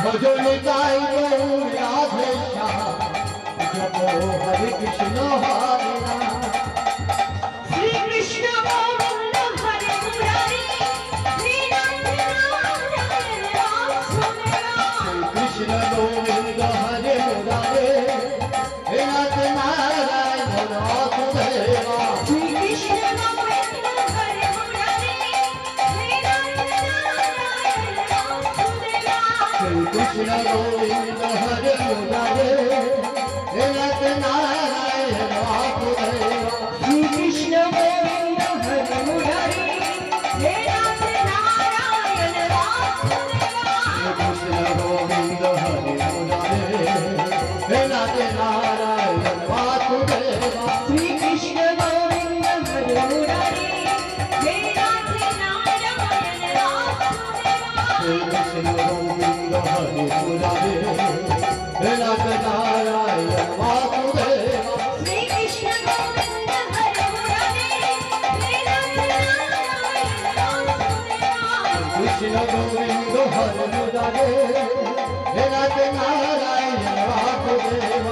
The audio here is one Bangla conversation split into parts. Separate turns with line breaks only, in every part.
भजन गाय राधे श्याम जपो हरे कृष्ण हरे राम
श्री कृष्ण गोविंद हरे मुरारी श्री राम
कृष्ण गोविंद हरे मुरारे हे नाथ नारायण वासुदेवा
श्री कृष्ण गोविंद हरे मुरारी श्री राम
कृष्ण गोविंद हरे मुरारे हे नाथ नारायण वासुदेवा
श्री कृष्ण गोविंद हरे मुरारी हे नाथ
श्री कृष्ण गोविंद हरे मुरारे हे नाथ नारायण वासुदेव
श्री कृष्ण गोविंद हरे मुरारे हे नाथ नारायण वासुदेव
कृष्ण गोविंद हरे मुरारे हे नाथ नारायण वासुदेव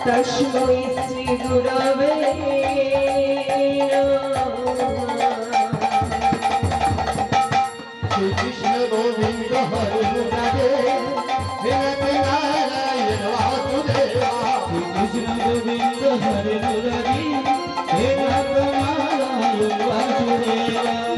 तस्मै श्री गुरवे
श्री कृष्ण गोविंद हरे मुरारे हे नाथ नारायण वासुदेव श्री कृष्ण गोविंद हरे मुरारे हे नाथ नारायण वासुदेव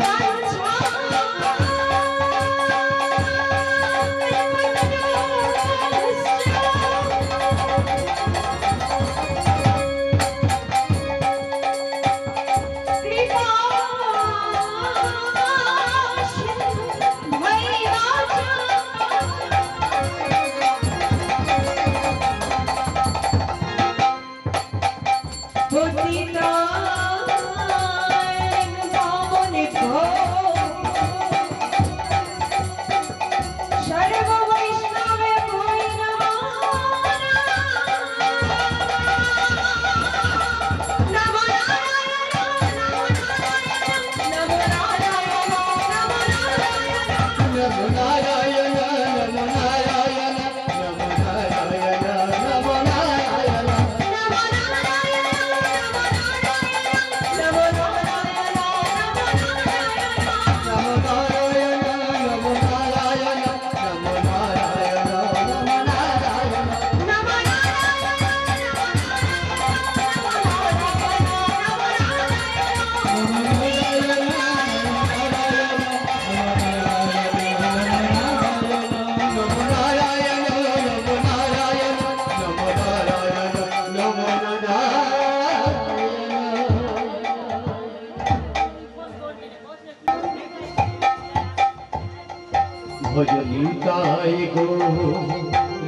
भजनिताय गो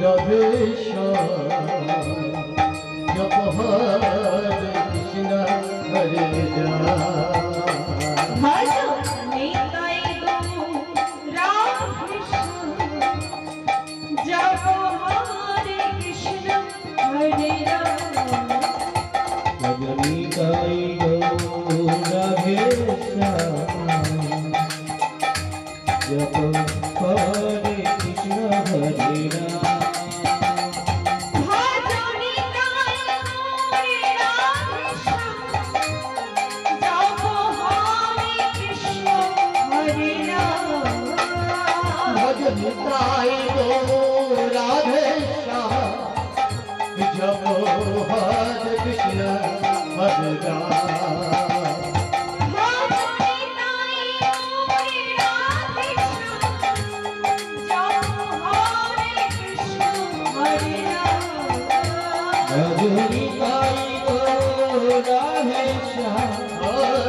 रमेश जप हरे कृष्ण हरे भजनिताय गो रमेश जप हरे कृष्ण हरे भजनिताय गो राधे श्याम जप हरे कृष्ण हरे Hare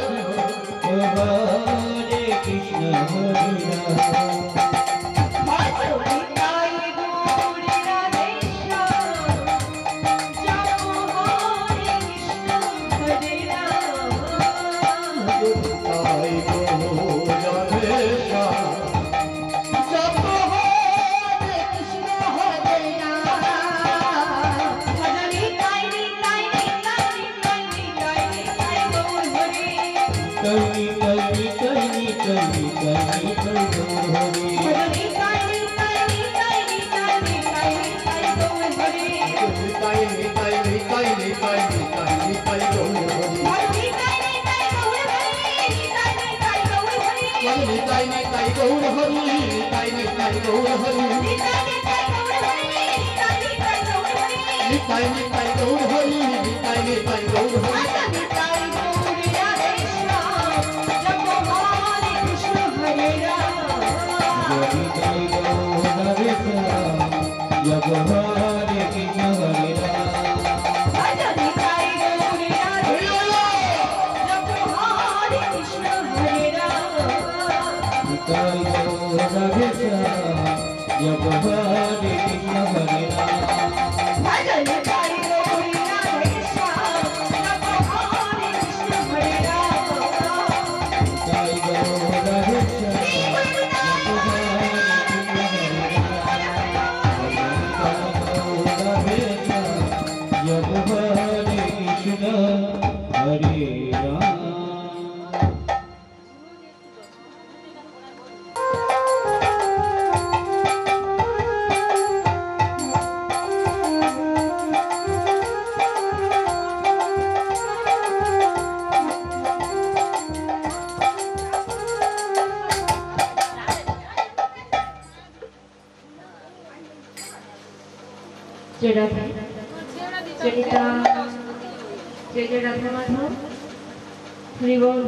हरि बोल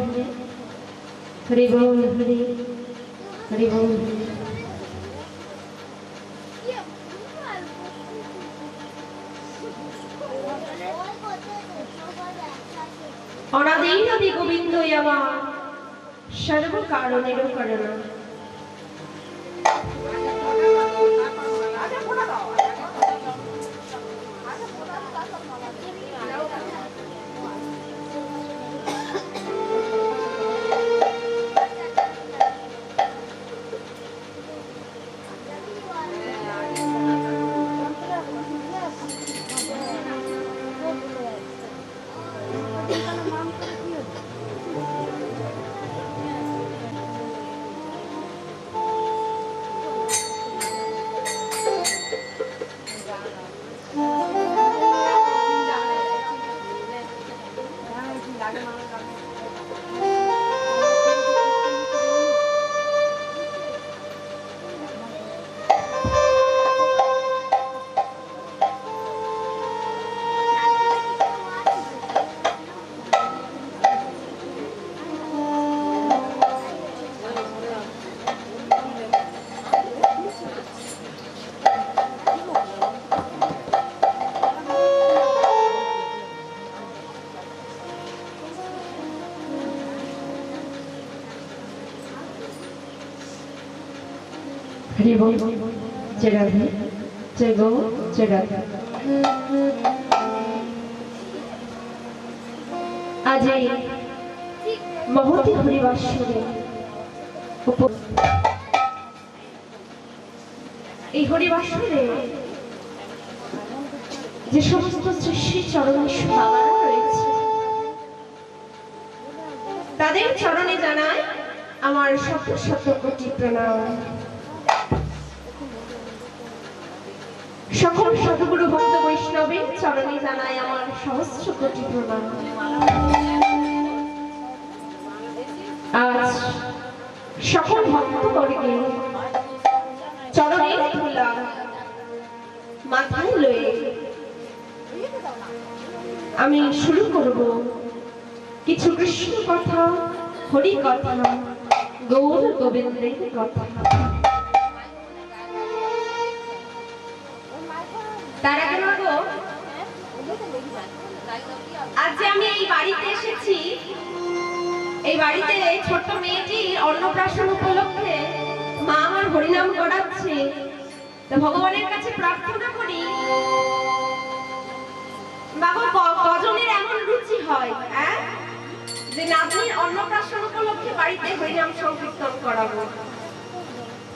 हरि बोल हरि हरि बोल अनादि गोविंद सर्व कारणेर कारण हरि बोल जय राधे जय गौ जय राधे आज महती हरिबासरे हरिबासरे যে সমস্ত সৃষ্টি চরণে সুভাবান রয়েছে তাদের চরণে জানাই আমার শত শত কোটি প্রণাম। সকল সদ্গুরু ভক্ত বৈষ্ণবের চরণে জানাই আমার সহস্র কোটি প্রণাম। আজ সকল ভক্তবর্গে চরণের ধুলা মাথায় লয়ে আমি শুরু করব কিছু কৃষ্ণ কথা, হরি কথা, গৌর গোবিন্দের কথা। তার আগে মাগো, আজ যে আমি এই বাড়িতে এসেছি, এই বাড়িতে ছোট্ট মেয়েটির অন্নপ্রাশন উপলক্ষে মা আমার হরিনাম করাচ্ছে। তো ভগবানের কাছে প্রার্থনা করি, বাবা কজনের এমন রুচি হয় যে নাতনির অন্নপ্রাশন উপলক্ষে বাড়িতে হরিনাম সংকীর্তন করাবো।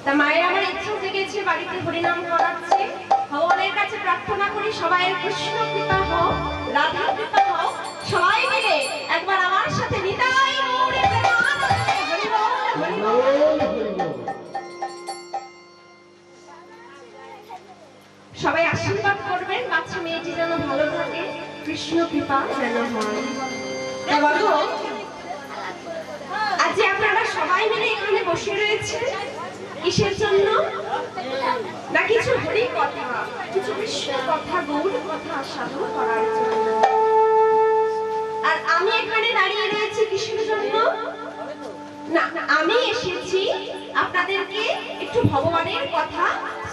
তা মায়ের আমার ইচ্ছা জেগেছে, বাড়িতে হরিনাম করাচ্ছে। ভগবানের কাছে প্রার্থনা করি সবাইয়ের কৃষ্ণ কৃপা হোক, রাধা কৃপা হোক, সবাই মিলে একবার আমার সাথে নিতাই গৌরে কৃষ্ণ কৃপা যেন হয়। এবার আজ যে আপনারা সবাই মিলে এখানে বসে রয়েছেন কিসের জন্য? না কিছু হরি কথা, কিছু কৃষ্ণ কথা, গৌর কথা সাধন করার জন্য। আর আমি এখানে দাঁড়িয়ে রয়েছি কিসের জন্য? না, আমি এসেছি আপনাদেরকে একটু ভগবানের কথা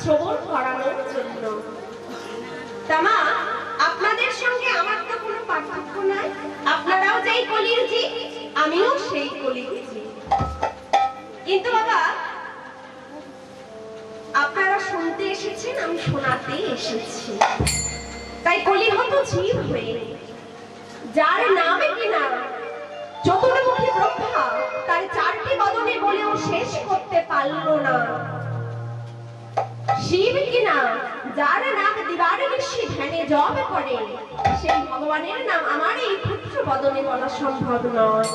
শ্রবণ করানোর জন্য। তামা আপনাদের সঙ্গে আমার তো কোনো পার্থক্য নাই। আপনারাও যেই কলির জীব, আমিও সেই কলির জীব। কিন্তু বাবা, আপনারা শুনতে এসেছেন, আমি শোনাতে এসেছি। তাই কলিহত জীব হয়ে যার নামে কিনা চতুর্মুখী ব্রহ্মা তার চারটি বদনে বলেও শেষ করতে পারল না, শিব কিনা যার নাম দিবানিশি ধ্যানে জপ করে, সেই ভগবানের নাম আমার এই ক্ষুদ্র বদনে বলা সম্ভব নয়।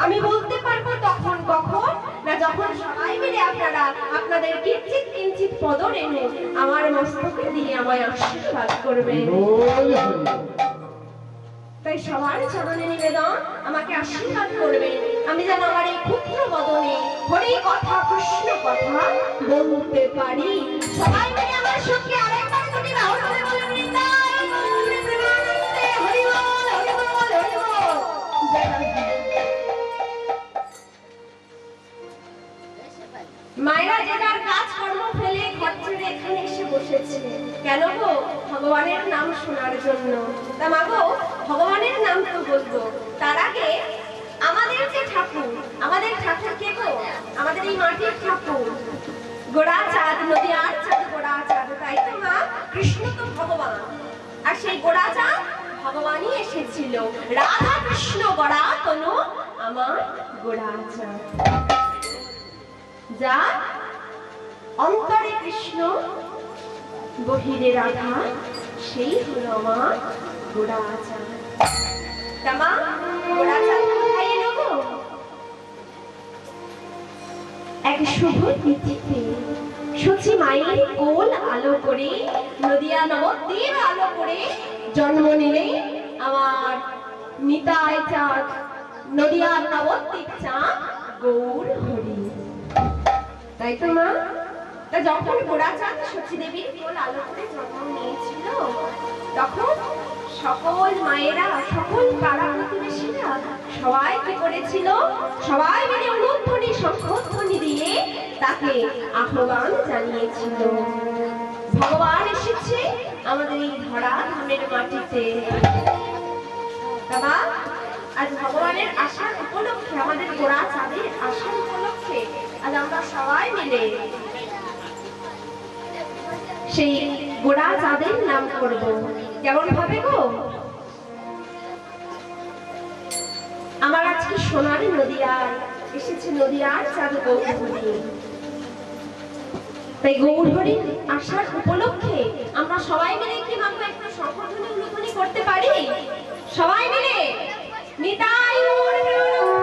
আমি বলতে পারবো তখন কখন না, যখন সবাই মিলে আপনারা আপনাদের কিঞ্চিত কিঞ্চিত পদরেণু আমার মস্তকে দিয়ে আমায় আশীর্বাদ করবেন। তাই সবার চরণে নিবেদন, আমাকে আশীর্বাদ করবেন, আমি যেন আমার এই ক্ষুদ্র বদনে হরি কথা কৃষ্ণ কথা বলতে পারি। সবাই মিলে আমার সঙ্গে আরেকবার দুটি বাহু ধরে বলুন, বৃন্দাবন গৌর প্রেমানন্দে হরি বল, হরি বল, হরি বল। মায়েরা যে যার কাজ কর্ম ফেলে ঘর ছেড়ে এখানে এসে বসেছে কেন গো? ভগবানের নাম শোনার জন্য। তা মা গো, ভগবানের নাম তো বলবো, তার আগে আমাদের যে ঠাকুর, আমাদের ঠাকুর কে গো? আমাদের এই মাটির ঠাকুর গোড়া চাঁদ, নদীয়ার চাঁদ গোড়া চাঁদ, তাই তো মা? কৃষ্ণ তো ভগবান, আর সেই গোড়া চাঁদ ভগবানই এসেছিল। রাধা কৃষ্ণ গোড়া তনু আমার গোড়া চাঁদ, যা অন্তরে কৃষ্ণ বহিরে রাধা, সেই হলো আমার গোড়া চাঁদ। তামা গোড়া চাঁদ কোথায় এলো গো? এক শুভ তিথিতে সচি মায়ের কোল আলো করে, নদিয়া নবদ্বীপ আলো করে জন্ম নিলে আমার নিতাই চাঁদ, নদিয়ার নবদ্বীপ চাঁদ গৌর হরি। তাই তো মা? তা যখন গোড়া চাঁদ সচি দেবীর কোল আলো করে জন্ম নিয়েছিল, তখন সকল মায়েরা, সকল পাড়া প্রতিবেশীরা সবাই কি করেছিল? সবাই মিলে উলুধ্বনি শঙ্খধ্বনি দিয়ে তাকে আহ্বান জানিয়েছিল। ভগবান এসেছে আমাদের এই ধরা ধামের মাটিতে। বাবা, আজ ভগবানের আসার উপলক্ষে, আমাদের গোড়া চাঁদের আসার উপলক্ষে আজ আমরা সবাই মিলে সেই গোড়া চাঁদের নাম করব। কেমন ভাবে গো? আমার আজকে সোনার নদিয়ার এসেছে, নদিয়ার চাঁদ গৌরহরি। তাই গৌরহরি আসার উপলক্ষে আমরা সবাই মিলে কি মাত্র একটু সংগঠনে উলুধ্বনি করতে পারি? সবাই মিলে নিতাই গৌর প্রেমানন্দে।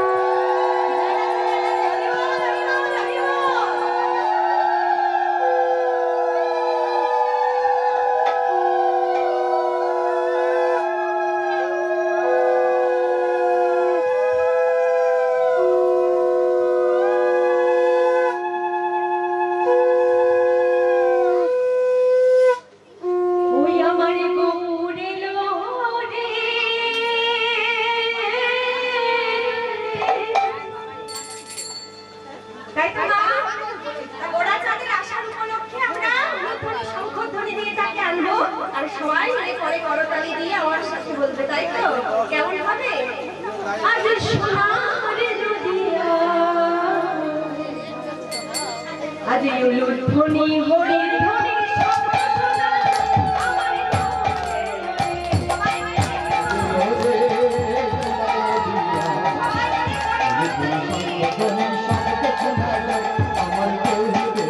সবাই মিলে করে করতালি দিয়ে আমার সাথে বলবে, তাই তো? কেমন হবে? আজ সোনার নদিয়া, আজ উলুধ্বনি হরির ধ্বনি শব্দ শোনা আমার
গোবিন্দ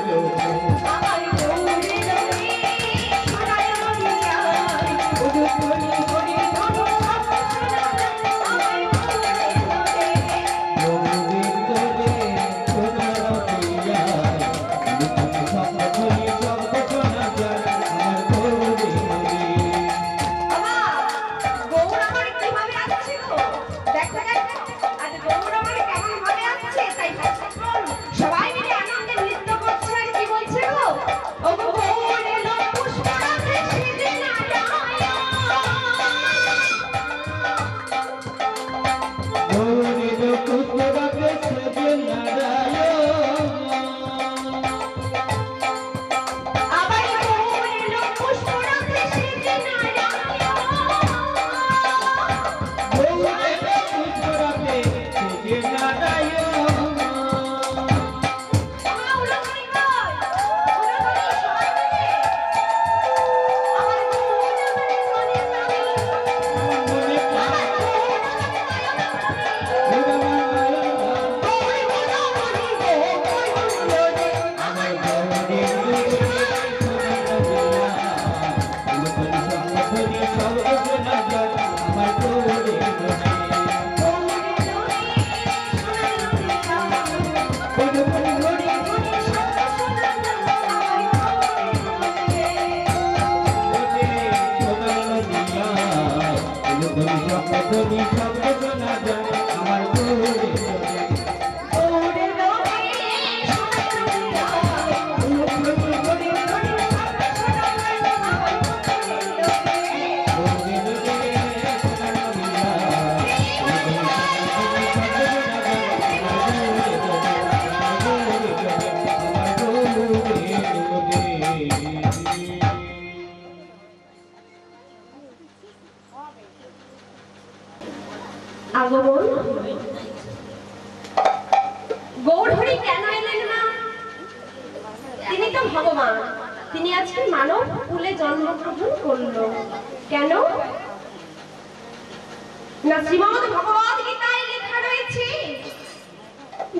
পাগল হলো। গৌরহরি কেন এলেন না? তিনি তো ভগবান, তিনি আজকে মানব কুলে জন্মগ্রহণ করলো। কেন না? শ্রীমদ্ ভগবদ গীতায় লেখা রয়েছে,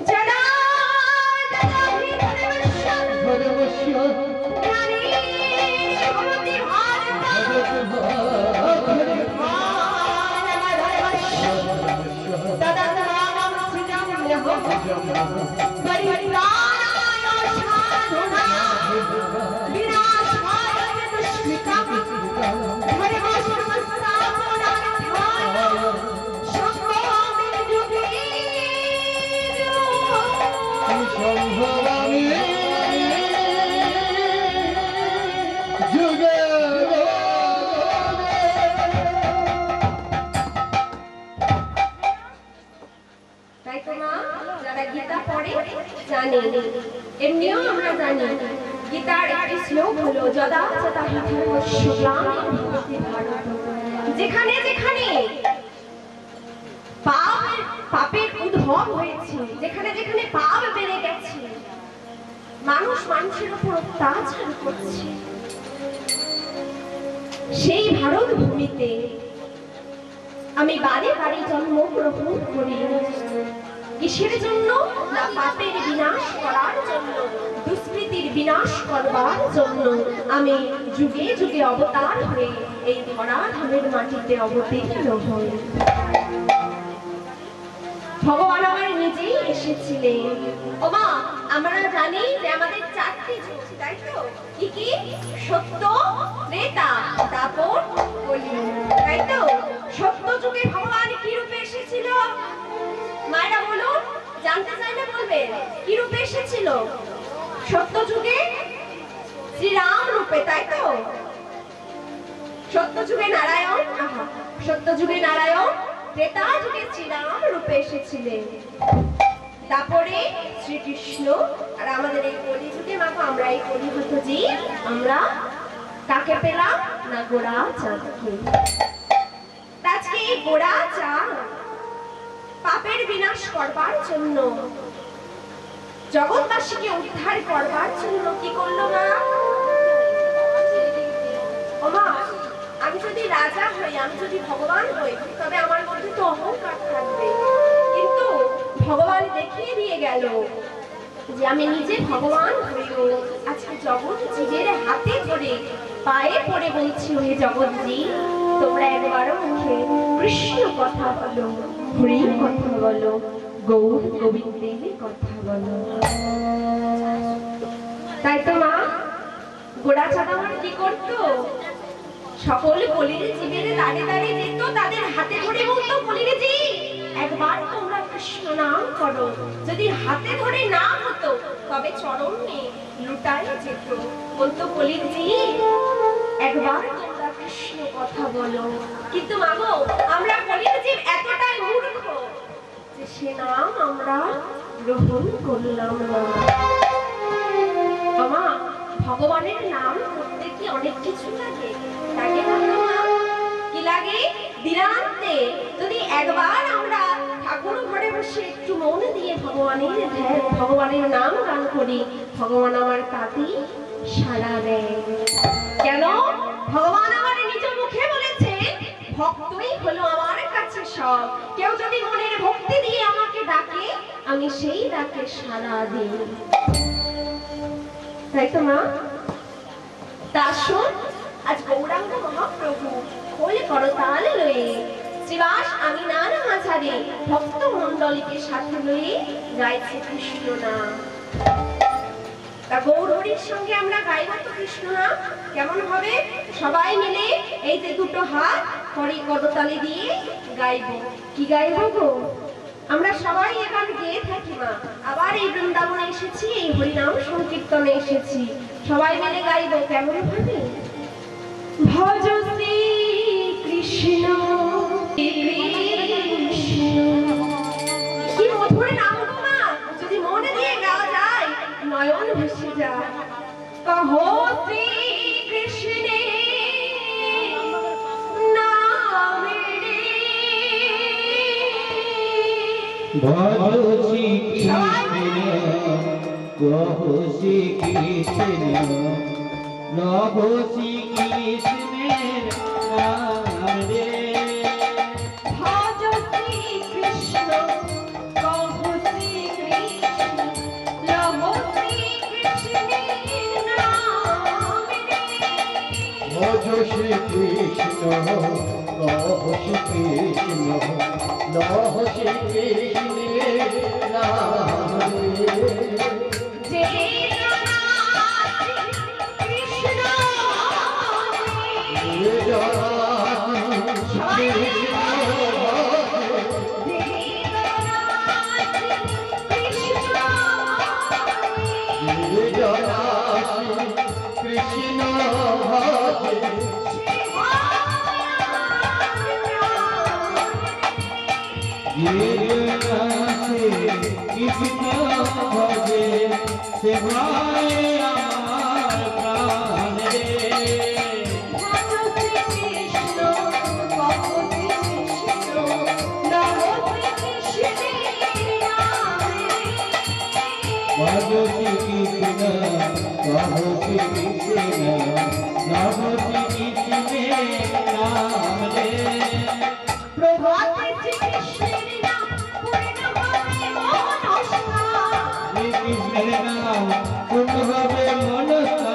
যারা তাই তো মা, যারা গীতা পড়ে জানে, এমনিও আমরা জানি গীতার একটি শ্লোক হলো, যদা যদা হি ধর্মস্য গ্লানির্ভবতি ভারত। যেখানে যেখানে পাপের উদ্ভব হয়েছে, যেখানে যেখানে পাপ বেড়ে গেছে, মানুষ মানুষের উপর অত্যাচার করছে, সেই ভারত ভূমিতে আমি বারে বারে জন্মগ্রহণ করি। কিসের জন্য? না পাপের বিনাশ করার জন্য, দুষ্কৃতির বিনাশ করবার জন্য আমি যুগে যুগে অবতার হয়ে এই ধরাধামের মাটিতে অবতীর্ণ হই। ভগবান আমার নিজেই এসেছিলেন। ওমা, আমরা জানি যে আমাদের চারটি যুগ, তাই তো? কি কি? সত্য, ত্রেতা, দাপর, কলি, তাই তো? সত্য যুগে ভগবান কি রূপে এসেছিল? মায়েরা বলুন, জানতে চাইলে বলবেন কি রূপে এসেছিল? সত্য যুগে শ্রীরাম রূপে, তাই তো? সত্য যুগে নারায়ণ, সত্য যুগে নারায়ণ, ত্রেতা যুগে শ্রীরাম রূপে এসেছিলেন, তারপরে শ্রীকৃষ্ণ। আর আমাদের এই কলি যুগে মাগো, আমরা এই কলিহত জীব, আমরা কাকে পেলাম? না গোড়া চাঁদকে। আজকে এই গোড়া চাঁদ পাপের বিনাশ করবার জন্য, জগৎবাসীকে উদ্ধার করবার জন্য কি করলো না? ওমা, আমি যদি রাজা হই, আমি যদি ভগবান হই, তবে আমার মধ্যে তো অহংকার থাকবে, কিন্তু ভগবান দেখিয়ে দিয়ে গেল যে আমি নিজে ভগবান হইও আজকে জগৎ জীবের হাতে ধরে পায়ে পড়ে বলছি, হে জগৎ জীব, তোমরা একবারও মুখে কৃষ্ণ কথা বলো, হরি কথা বলো, গৌর গোবিন্দের কথা বলো। তাই তো মা, গোড়া চাঁদ আমার কি করতো? সকল কলির জীবের দাঁড়ে দাঁড়িয়ে যেত, তাদের হাতে ধরে বলতো, কলির জীব একবার তোমরা কৃষ্ণ নাম করো। যদি হাতে ধরে না হতো তবে চরণে লুটায় যেত, বলতো কলির জীব একবার তোমরা কৃষ্ণ কথা বলো। কিন্তু মাগো, আমরা কলির জীব এতটাই মূর্খ যে সে নাম আমরা গ্রহণ করলাম না। আমা, ভগবানের নাম করতে কি অনেক কিছু লাগে? লাগে না মা? কি লাগে? দিনান্তে যদি একবার আমরা ঠাকুর ঘরে বসে একটু মন দিয়ে ভগবানের ধ্যান, ভগবানের নাম গান করি, ভগবান আমার তাতেই সাড়া দেয়। কেন? ভগবান আমার নিজ মুখে বলেছে, ভক্তই হলো আমার কাছে সব। কেউ যদি মনের ভক্তি দিয়ে আমাকে ডাকে, আমি সেই ডাকে সাড়া দিই। তাই তো মা? দাসন আজ গৌরাঙ্গ মহাপ্রভু খোল করতাল লয়ে শ্রীবাস আমিনার মাঝারে ভক্ত মণ্ডলীকে সাথে লয়ে গাইছে কৃষ্ণ নাম। তা গৌরহরির সঙ্গে আমরা গাইব তো কৃষ্ণ নাম। কেমন হবে? সবাই মিলে এই যে দুটো হাত হরি করতালে দিয়ে গাইব। কি গাইব গো? আমরা সবাই এখান গিয়ে থাকি মা, আবার এই বৃন্দাবনে এসেছি, এই হরিনাম সংকীর্তনে এসেছি, সবাই মিলে গাইব। কেমন ভাবে? ভজ শ্রী কৃষ্ণ কি মধুর নাম গো মা, যদি মনে দিয়ে গাওয়া যায় নয়ন ভেসে যায়। কহো শ্রী কৃষ্ণে নাম রে
ভজ শ্রী কৃষ্ণ কহ শ্রী কৃষ্ণ লভ শ্রী কৃষ্ণের নাম রে
ভজ শ্রী কৃষ্ণ কহ শ্রী কৃষ্ণ লভ শ্রী কৃষ্ণের নাম রে
ভজ শ্রী কৃষ্ণ কহ শ্রী কৃষ্ণ লভ শ্রী কৃষ্ণের নাম রে
যে কৃষ্ণ
কৃষ্ণ কৃষ্ণ ভজে সেবায় আমার প্রাণ রে ভজতি কৃষ্ণ ভজতি কৃষ্ণ নভতি কৃষ্ণের নাম রে কৃষ্ণের নাম পূর্ণ হবে মনসা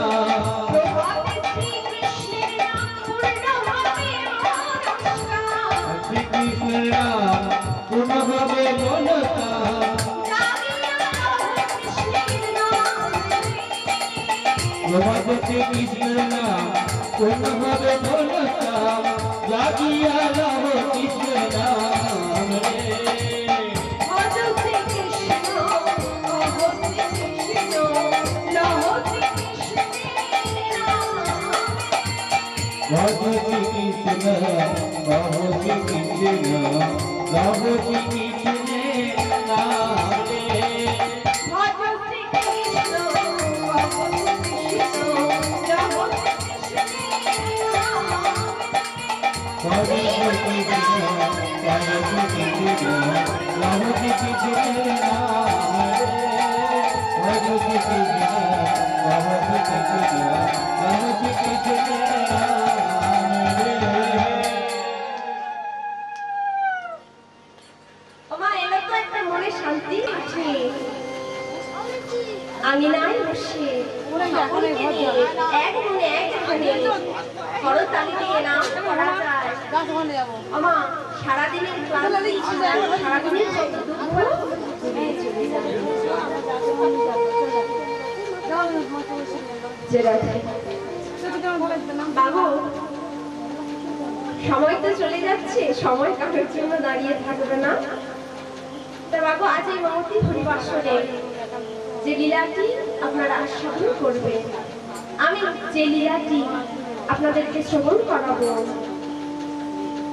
শ্রীকৃষ্ণের নাম পূর্ণ হবে মনসা ভজতি কৃষ্ণের নাম পূর্ণ হবে মনসা জাগিয়া লাভ কৃষ্ণ নাম রে ভজতি কৃষ্ণ ভজতি কৃষ্ণ ভজতি কৃষ্ণের নাম রে ভজতি কৃষ্ণ ভজতি কৃষ্ণ ভজতি কৃষ্ণের নাম রে ভজতি কৃষ্ণ ভজতি কৃষ্ণ ভজতি কৃষ্ণের নাম রে
ওমা এলো তো একটা মনে শান্তি আছে আঙিনায় বসে সকলকে নিয়ে এক মনে এক ধ্যানে করতালি দিয়ে নাম করা যায় ওমা সারাদিনের ক্লান্তি সারাদিনের যত দুঃখ ঘুরিয়ে চলে যায় যে রাধে বাবু সময় তো চলে যাচ্ছে সময় কাটার জন্য দাঁড়িয়ে থাকবে না তা বাবু আজ এই মমতি হরিবাসরে যে লীলাটি আপনারা আস্বাদন করবেন আমি যে লীলাটি আপনাদেরকে শ্রবণ করাবো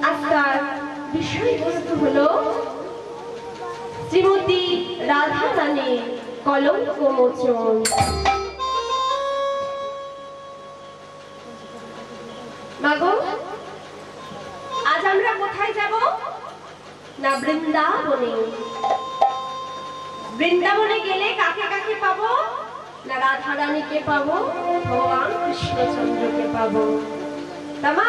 আজকাল বিষয়বস্তু হলো শ্রীমতী রাধা রানীর কলঙ্ক মোচন মাগো আজ আমরা কোথায় যাব না বৃন্দাবনে বৃন্দাবনে গেলে কাকে কাকে পাবো না রাধা রানীকে পাবো ভগবান কৃষ্ণচন্দ্রকে পাবো তামা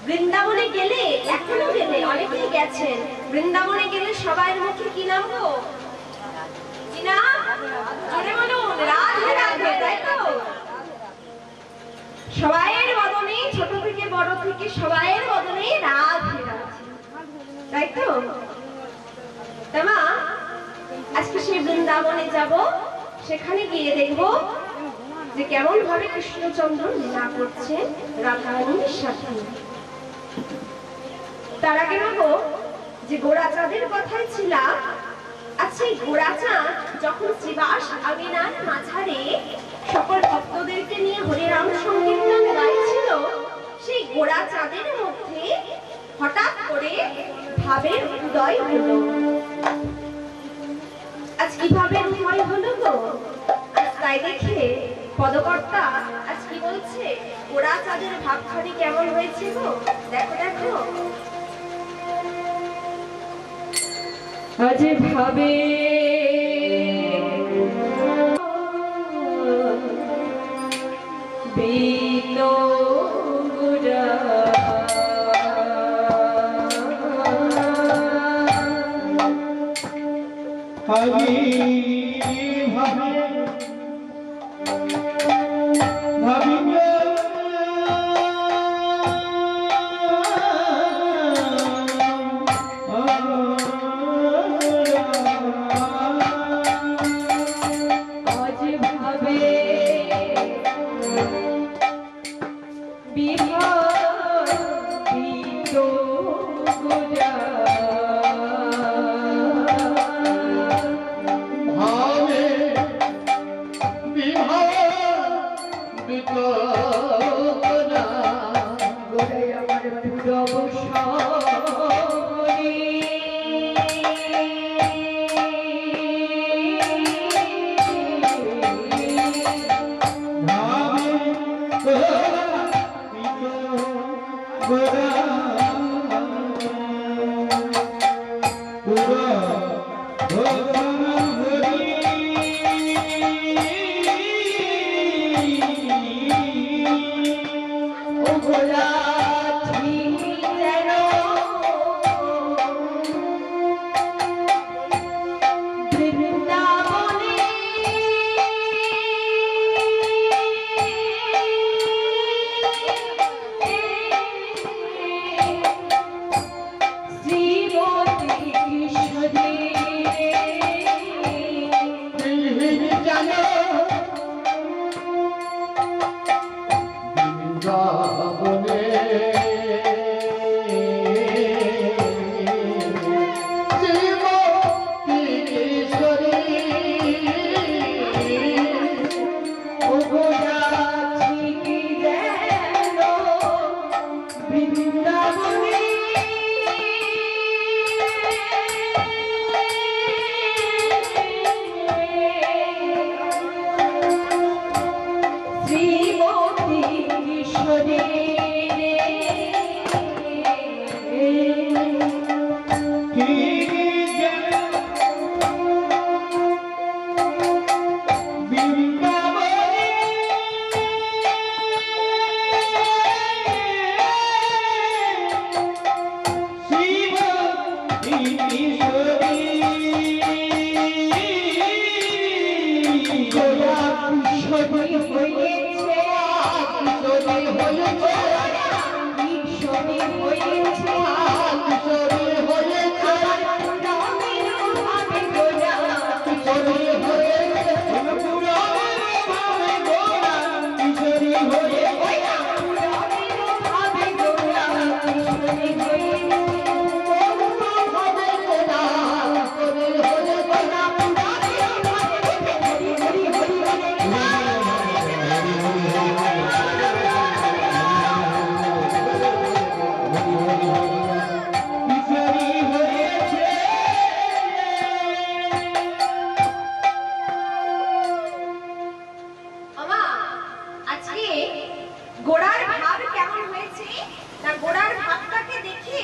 বৃন্দাবনে গেলে এখনো গেলে অনেকেই গেছেন বৃন্দাবনে গেলে সবার মুখে কি নাম গো কি নাম জোরে বলুন রাধে রাধে তাই তো সবাইয়ের বদনে ছোট থেকে বড় থেকে সবাইয়ের বদনে রাধে রাধে তাই তো তামা আজকে সেই বৃন্দাবনে যাব সেখানে গিয়ে দেখব যে কেমন ভাবে কৃষ্ণচন্দ্র লীলা করছে রাধা রানীর সাথে তার আগে ভাবো যে গোড়াচাঁদের কথাই ছিলাম আচ্ছা এই গোড়াচাঁদ যখন শ্রীবাস আমিনার মাঝারে সকল ভক্তদেরকে নিয়ে হরিনাম সংকীর্তন গাইছিল সেই গোড়াচাঁদের মধ্যে হঠাৎ করে ভাবের উদয় হলো আজ কিভাবে উদয় হলো গো আজ তাই দেখে পদকর্তা আজ কি বলছে গোড়াচাঁদের ভাবখানি কেমন হয়েছে গো দেখো দেখো আজ ভাবে বিনো গুড়া
আমি ভাবে ভাবিব
আজ ভাবে বিনো গুড়া
ভাবে বিভাবিত না
গোড়ায় আমার পুরব সরি ও গোলা ঠিক যেন বৃন্দাবনে শ্রীমতী কিশোরী
জানো বৃন্দাবনে শ্রীমতী কিশোরী
ও গোলা ঠিক যেন বৃন্দাবনে শ্রীমতী কিশোরী গোলা কিশোরী হয়েছে কিশোরী হয়েছে আমা আজকে গোড়ার ভাব কেমন হয়েছে না গোড়ার ভাবটাকে দেখে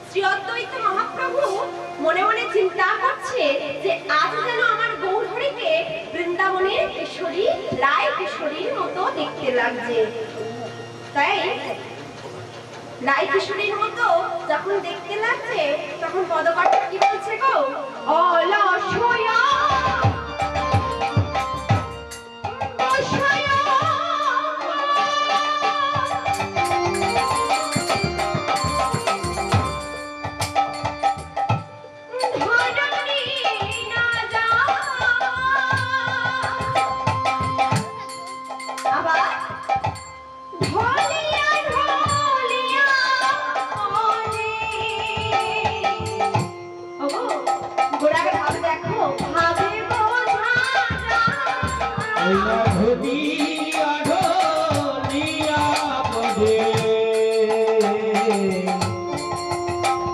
শ্রী অদ্বৈত মহাপ্রভু মনে মনে চিন্তা করছে যে আজ যেন আমার গৌরহরিকে বৃন্দাবনের কিশোরী রায় কিশোরীর মতো দেখতে লাগছে তাই রায় কিশোরীর মতো যখন দেখতে লাগছে তখন পদপাঠক কি বলছে গো অলসয়া গোড়াকে ভাবে দেখো ভাবে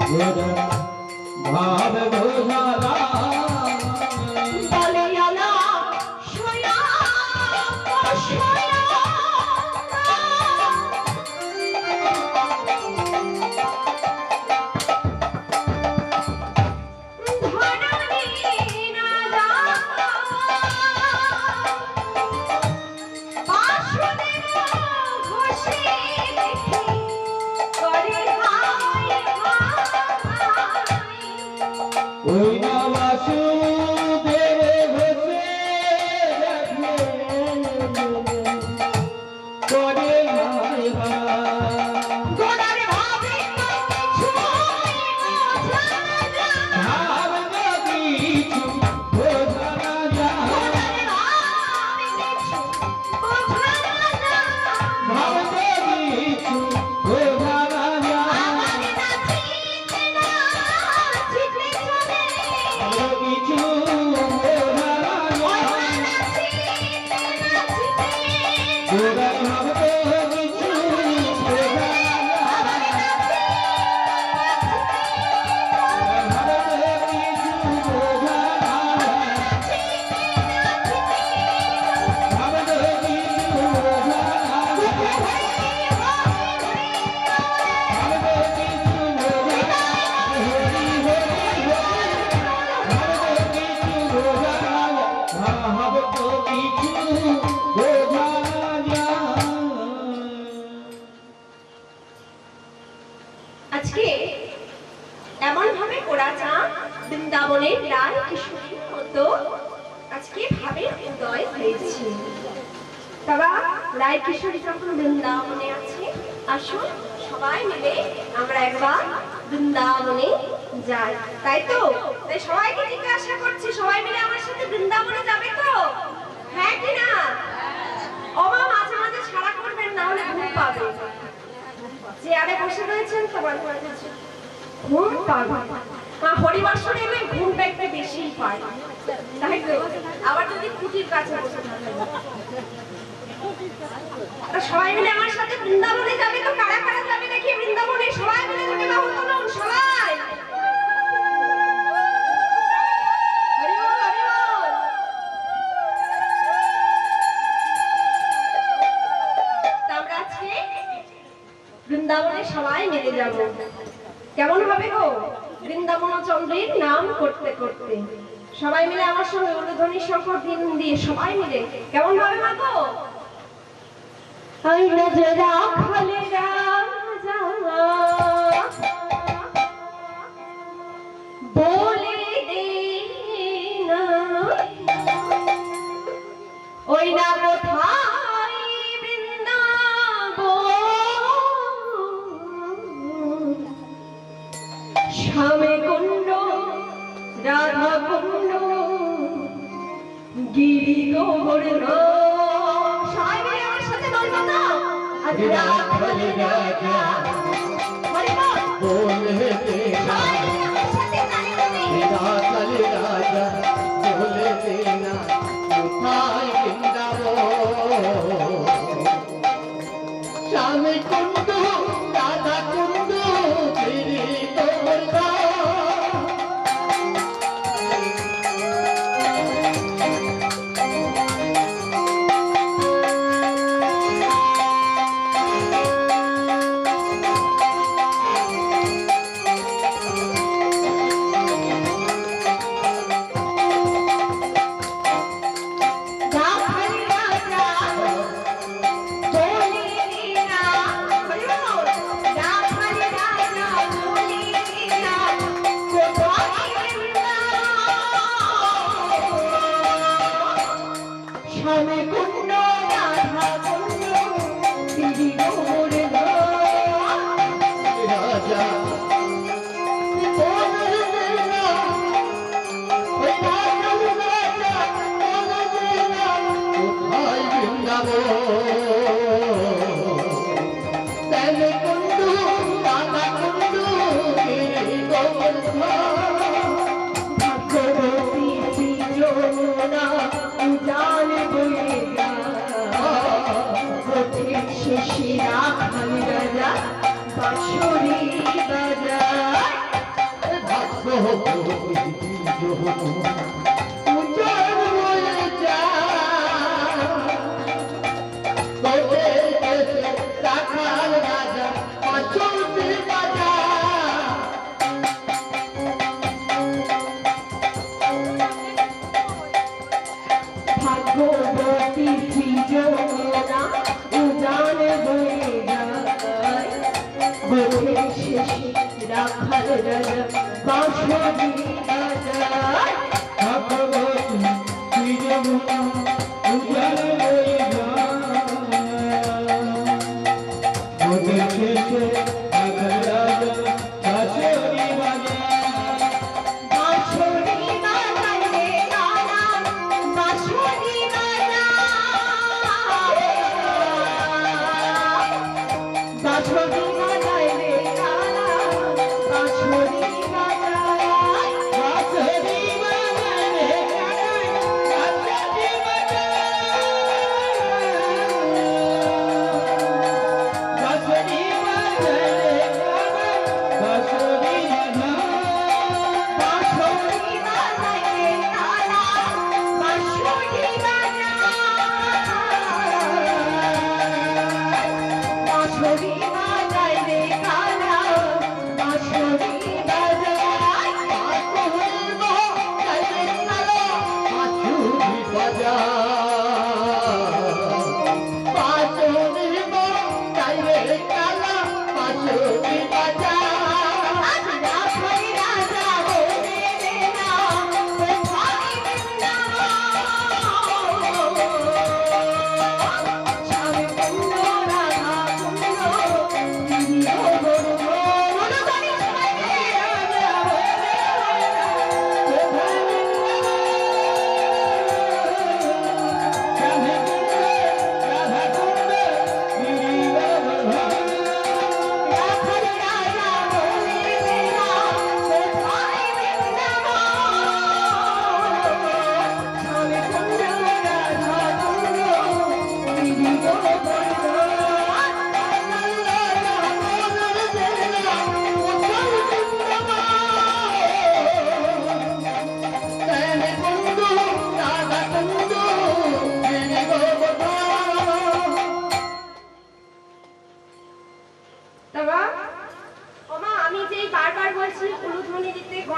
বোঝা
ভাব বোঝারা
বলে আলা সোয়া সোয়া
ওই না বাসুদেব ঘষে রাখলে করে নাই
গোড়ার ভাবে কিছুই বোঝা যায়
ভাবনা কিছু বোঝা না যায়
গোড়ার ভাবে কিছু বোঝা যায়
ভাবনা কিছু বোঝা না যায়
আমার নাচিতে নাচিতে চলে
ভাবনা কিছু বোঝা না
ওই
যায়
নাচিতে নাচিতে
গোড়া ভাবতে কিছু বোঝা না যায় ভাবতে কিছু বোঝা না যায় ভাবতে কিছু বোঝা না যায় ভাবতে কিছু বোঝা না যায় হরি হরি হরি ভাবতে কিছু বোঝা না যায় ভাবতে কিছু বোঝা না যায়
আজকে এমন ভাবে ওরা চাঁদ বৃন্দাবনের রায় কিশোরীর মতো আজকে ভাবে উদয় হয়েছে। তারা রায় কিশোরী যখন বৃন্দাবনে আছে, আসুন সবাই মিলে আমরা একবার বৃন্দাবনে যাই, তাই তো? তাই সবাইকে জিজ্ঞাসা করছি, সবাই মিলে আমার সাথে বৃন্দাবনে যাবে তো? হ্যাঁ কি না? ওমা মাঝে মাঝে ছাড়া করবেন, না হলে ঘুম পাবে। চেয়ারে বসে রয়েছেন সবার কাছে ঘুম পাবে। হরিবাসনে এলে ঘুমটা একটু বেশিই পায়, তাই তো? আবার যদি খুঁটির কাছে বসে থাকে। তা সবাই মিলে আমার সাথে বৃন্দাবনে যাবে তো? কারা কারা যাবে দেখি বৃন্দাবনে? সবাই মিলে যাবে, বাবু তুলুন সবাই। হরি বল, হরি বল। তা আমরা আজকে বৃন্দাবনে সবাই মিলে যাব। কেমন হবে গো? বৃন্দাবন চন্দ্রের নাম করতে করতে সবাই মিলে আমার সঙ্গে উলুধ্বনি শঙ্কর দিন দিয়ে সবাই মিলে কেমন হবে মা গো? আই নজরা খালে রাজা বলে দে না ওই না কোথায় বৃন্দাবন শ্যামে কুণ্ড রাধা কুণ্ড গিরি গোবর্ধন। সবাই মিলে আমার সাথে বলবো না? আজ রাখালে রাজা হরি বল।
बोले देना
সবাই মিলে আমার সাথে তালি তালি।
राजल राजा बोले देना उठाए वृंदावन श्याम कुंड राधा कुंड गिरी गोवर्धन
রাখালে রাজা বলে দিনা হরি বল। রাখালে রাজা বলে দিনা কোথায় বৃন্দাবন শ্যামে কুণ্ড রাধা কুণ্ড গিরি গোবর্ধন।
राजा
बोले देना
ओए राजल राजा बोले देना उठाए वृंदावन श्याम कुंड राधा कुंड गिरी गोवर्धन
भगवती बिजोना उजाल बोलेगा होठे शिशिरा खंडरा बांसुरी बजाए
भक्त हो जो उजाड़ बोले जा तोते कैसे राखाल राजा पाछोटी बजा
भगवती बिजोना उजाल बोलेगा होठे शिशिरा खंडरा बांसुरी बजाए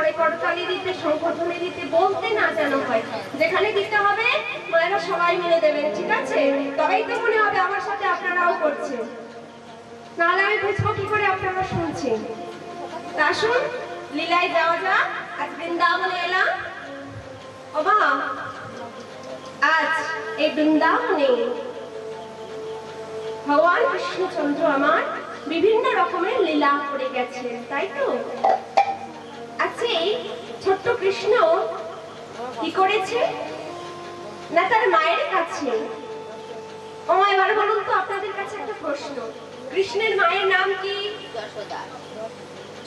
হয়, করতালি দিতে, শঙ্খধ্বনি দিতে, বলতে না যেন হয়। যেখানে দিতে হবে মায়েরা সবাই মিলে দেবেন, ঠিক আছে? তবেই তো মনে হবে আমার সাথে আপনারাও করছেন, নাহলে আমি বুঝবো কি করে আপনারা শুনছেন। তা আসুন লীলায় যাওয়া যাক। আজ বৃন্দাবনে এলাম। ও মা, আজ এই বৃন্দাবনে ভগবান কৃষ্ণচন্দ্র আমার বিভিন্ন রকমের লীলা করে গেছেন, তাই তো? আচ্ছা, এই ছোট্ট কৃষ্ণ কি করেছে না তার মায়ের কাছে? ও মা, এবার বলুন তো, আপনাদের কাছে একটা প্রশ্ন, কৃষ্ণের মায়ের নাম কি?
যশোদা।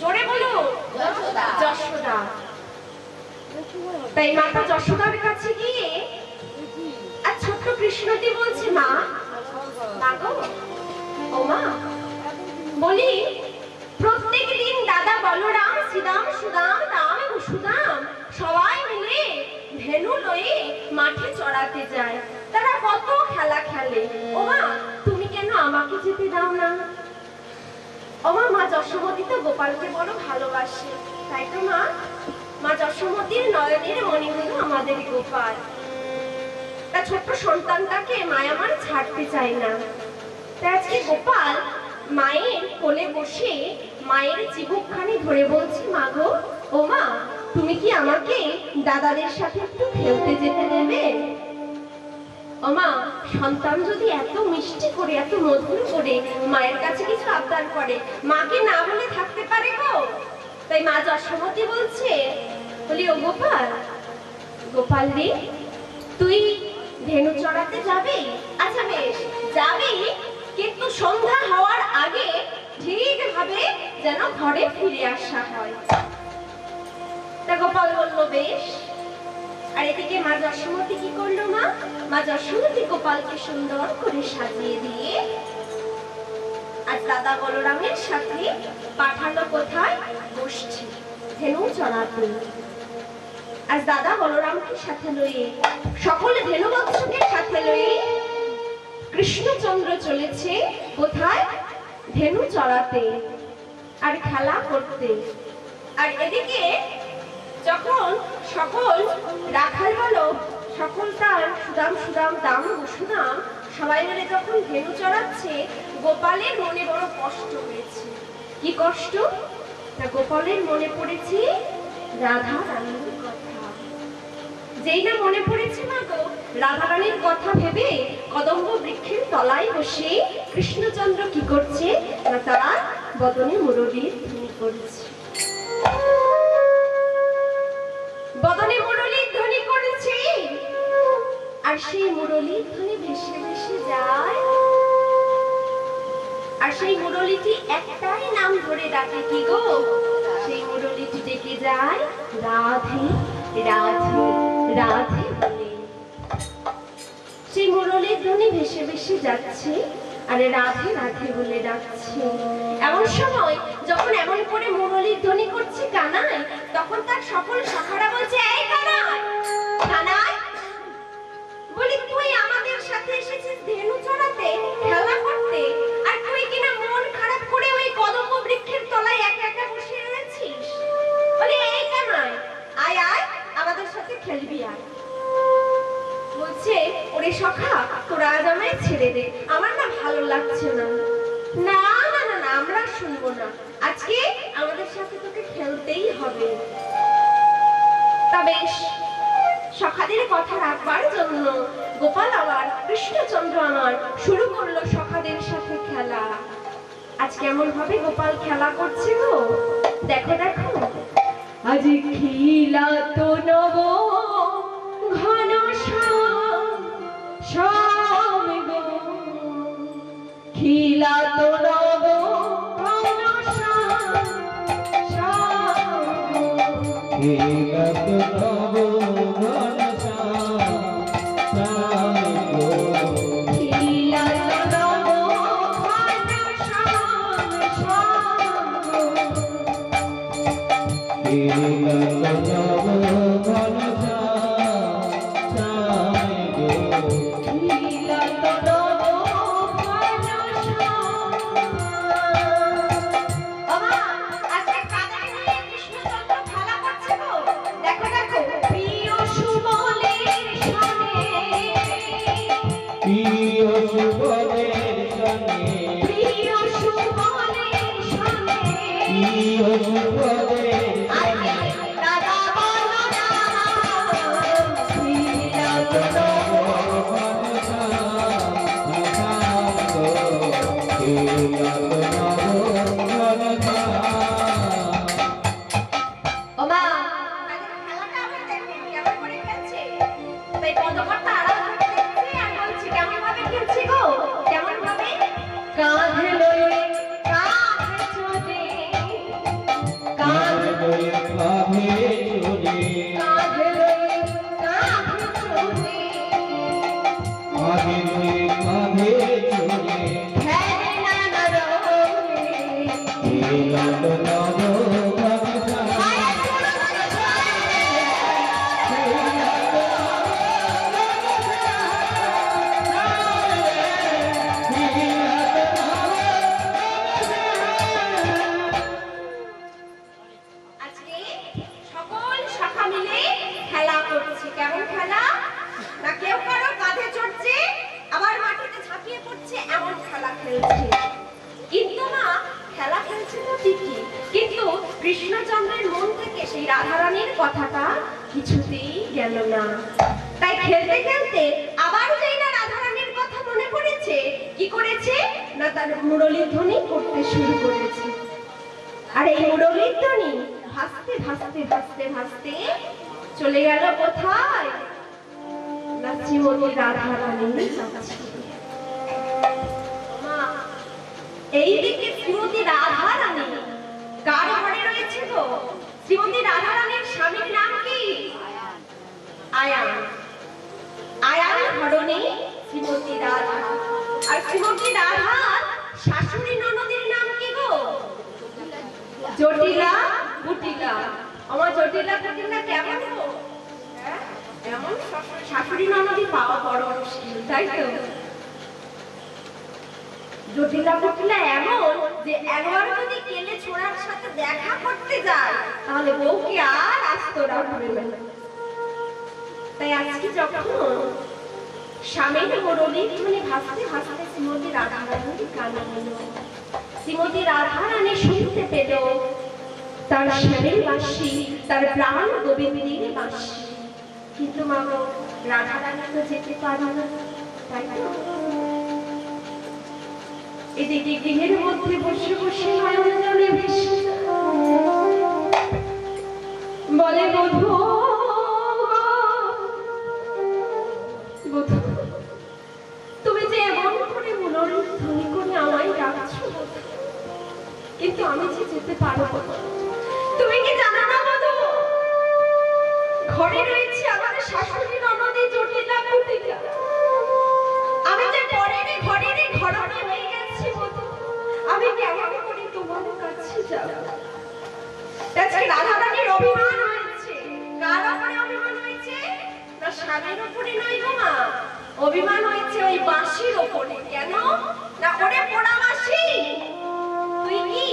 জোরে বলো।
যশোদা।
যশোদা। তাই মাতা যশোদার কাছে গিয়ে আর ছোট্ট কৃষ্ণটি বলছে, মা, মা গো, ও মা, বলি প্রত্যেক দিন দাদা বলরাম, শ্রীদাম, সুদাম, রাম এবং সুদাম সবাই মিলে ধেনু লয়ে মাঠে চড়াতে যায়। তারা কত খেলা খেলে। ও মা, তুমি কেন আমাকে যেতে দাও না? ও মা, মা যশোমতী তো গোপালকে বড় ভালোবাসে, তাই তো মা? মা যশোমতীর নয়নের মণি হলো আমাদের গোপাল। তার ছোট্ট সন্তানটাকে মায়া আমার ছাড়তে চায় না। তাই আজকে গোপাল মায়ের কোলে বসে মায়ের চিবুকখানি ধরে বলছি, মা গো, ও মা, তুমি কি আমাকে দাদাদের সাথে একটু খেলতে যেতে দেবে? ও মা, সন্তান যদি এত মিষ্টি করে, এত মধুর করে মায়ের কাছে কিছু আবদার করে, মাকে না বলে থাকতে পারে গো? তাই মা যশোমতী বলছে, বলি, ও গোপাল, গোপাল রে, তুই ধেনু চড়াতে যাবি? আচ্ছা বেশ, যাবি, কিন্তু সন্ধ্যা হওয়ার আগে ঠিকভাবে যেন ঘরে ফিরে আসা হয়। তা গোপাল বলল, বেশ। আর এদিকে মা যশোমতী কি করলো? মা যশোমতী গোপালকে সুন্দর করে সাজিয়ে দিয়ে আজ দাদা বলরামের সাথে পাঠালো কোথায়? বসছে ধেনু চড়াতে। আজ দাদা বলরামকে সাথে লয়ে, সকল ধেনু বৎসকে সাথে লয়ে কৃষ্ণচন্দ্র চলেছে কোথায়? ধেনু চড়াতে আর খেলা করতে। আর এদিকে যখন সকল রাখাল বলো, সকল তার সুদাম, সুদাম, দাম, সুদাম সবাই মিলে যখন ধেনু চড়াচ্ছে, গোপালের মনে বড় কষ্ট হয়েছে। কি কষ্ট? না গোপালের মনে পড়েছে রাধা রানীর কথা। যেই না মনে পড়েছে মা গো রাধা রানীর কথা ভেবে কদম্ব বৃক্ষের তলায় বসে কৃষ্ণচন্দ্র কি করছে না তার বদনে মুরলীর ধ্বনি করছে। বদনে মুরলীর ধ্বনি করেছে, আর সেই মুরলীর ধ্বনি ভেসে ভেসে যায়। আর সেই মুরলীটি একটাই নাম ধরে ডাকে, কি গো? সেই মুরলীটি ডেকে যায় রাধে রাধে রাধে বলে। সেই মুরলীর ধ্বনি ভেসে ভেসে যাচ্ছে আর রাধে রাধে বলে ডাকছে। এমন সময় যখন এমন করে মুরলীর ধ্বনি করছে কানাই, তখন তার সকল সখারা বলছে, এই কানাই, কানাই, বলি তুই আমাদের সাথে এসেছিস ধেনু চড়াতে, খেলা করতে, আর তুই কিনা মন খারাপ করে ওই কদম্ব বৃক্ষের তলায় একা একা বসে রয়েছিস? বলি, এই কানাই, আয় আয়, আমাদের সাথে খেলবি আয়। বলছে, ওরে সখা, তোরা আজ আমায় ছেড়ে দে, আমার না ভালো লাগছে না। না না না না, আমরা শুনবো না, আজকে আমাদের সাথে তোকে খেলতেই হবে। তা বেশ, সখাদের কথা রাখবার জন্য গোপাল আমার, কৃষ্ণচন্দ্র আমার শুরু করলো সখাদের সাথে খেলা। আজ কেমন ভাবে গোপাল খেলা করছে গো, দেখো দেখো। আজ খিলা তো নব ঘন শ্যাম গো, খিলা তো নব ঘন শ্যাম,
খিলা তো নব ঘন শ্যাম গো,
খিলা তো নব ঘন শ্যাম গো,
খিলা তো নব ঘন শ্যাম গো,
খিলা তো নব ঘন শ্যাম। বাবা, আজকে কাদের নিয়ে কৃষ্ণচন্দ্র খেলা করছে কথাটা কিছুতেই গেল না। তাই খেলতে খেলতে আবার যেই না রাধারানীর কথা মনে পড়েছে, কি করেছে না তার মুরলীর ধ্বনি করতে শুরু করেছে। আর এই মুরলীর ধ্বনি ভাসতে ভাসতে ভাসতে ভাসতে চলে গেল কোথায় না শ্রীমতী রাধারানীর কাছে। এইদিকে শ্রীমতী রাধারানী কার ঘরে রয়েছে গো? শ্রীমতী রাধারানীর স্বামীর নাম কি? আয়ান। আয়ান ধরনী শ্রীমতী রাধা। আর শ্রীমতী রাধার শাশুড়ি ননদের নাম কি গো? জটিলা কুটিলা। আমার জটিলা কুটিলা কেমন গো? এমন শাশুড়ি ননদই পাওয়া বড় মুশকিল, তাই তো? জটিলা কুটিলা এমন যে একবার যদি কেলে ছোড়ার সাথে দেখা করতে যায় তাহলে বউকে আর আস্ত রাখবে না। তাই আজকে যখন স্বামীর মুরলীর ধ্বনি ভাসতে ভাসতে শ্রীমতী রাধারানীর কানে এলো, শ্রীমতী রাধারানী শুনতে পেল তার স্বামীর বাঁশি, তার প্রাণ গোবিন্দের বাঁশি। কিন্তু মা রাধারানী তো যেতে পারে না, তাই তো এদিকে গৃহের মধ্যে বসে বসে নয়ন জলে ভেসে বলে বধূ, তুমি যে এমন করে মুরলীর ধ্বনি করে আমায় ডাকছো, কিন্তু আমি যে যেতে পারবো না। তুমি কি জানো না বধূ, ঘরে রয়েছে আমার শাশুড়ি ননদী জটিলা কুটিলা। আমি যে ঘরের ঘরণী হয়ে গেছি বধূ, আমি কেমন করে তোমার কাছে যাব? আজকে রাধারানীর অভিমান হয়েছে। কার উপরে অভিমান হয়েছে? না স্বামীর উপরে নয় গো মা, অভিমান হয়েছে ওই বাঁশির উপরে। কেন না ওরে পোড়া বাঁশি, তুই কি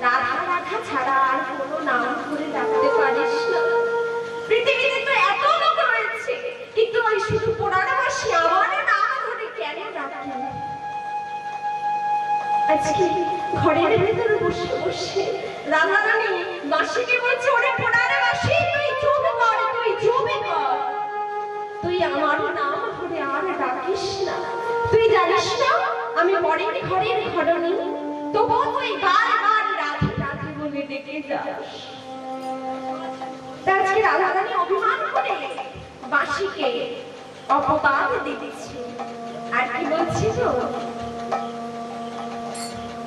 রাধা রাধা ছাড়া আর কোনো নাম করে ডাকতে পারিস না? পৃথিবীতে তো এত লোক রয়েছে, কিন্তু ওই শুধু পোড়া বাঁশি আমার নাম ধরে কেন ডাকে? আজকে ঘরের ভেতরে বসে বসে রাধারানী বাঁশিকে বলছে, ওরে পোড়া বাঁশি তুই চুপ কর, তুই চুপ কর, তুই আমার নাম ধরে আর ডাকিস না। তুই জানিস না আমি পরের ঘরের ঘরণী, তবুও তুই বারবার রাধে রাধে বলে ডেকে যাস। আজকে রাধারানী অভিমান করে বাঁশিকে অপবাদ দিতেছে। আর কি বলছি তো,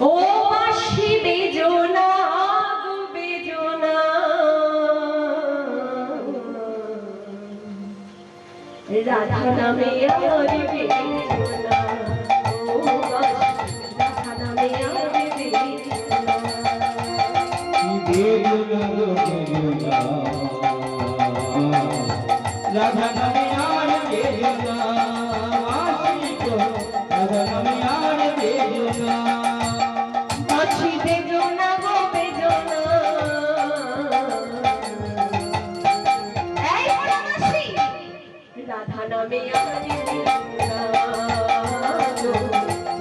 ও বাঁশি বেজোনা গো বেজোনা, রাধা নামে আমার বেজোনা, ও বাঁশি রাধা নামে আমার বেজোনা।
রাধা নামে আর বেজোনা, বাঁশি তো রাধা নামে আর বেজোনা।
বাঁশি বেজোনা গো বেজোনা, এই পোড়া বাঁশি রাধা নামে আমার বেজোনা,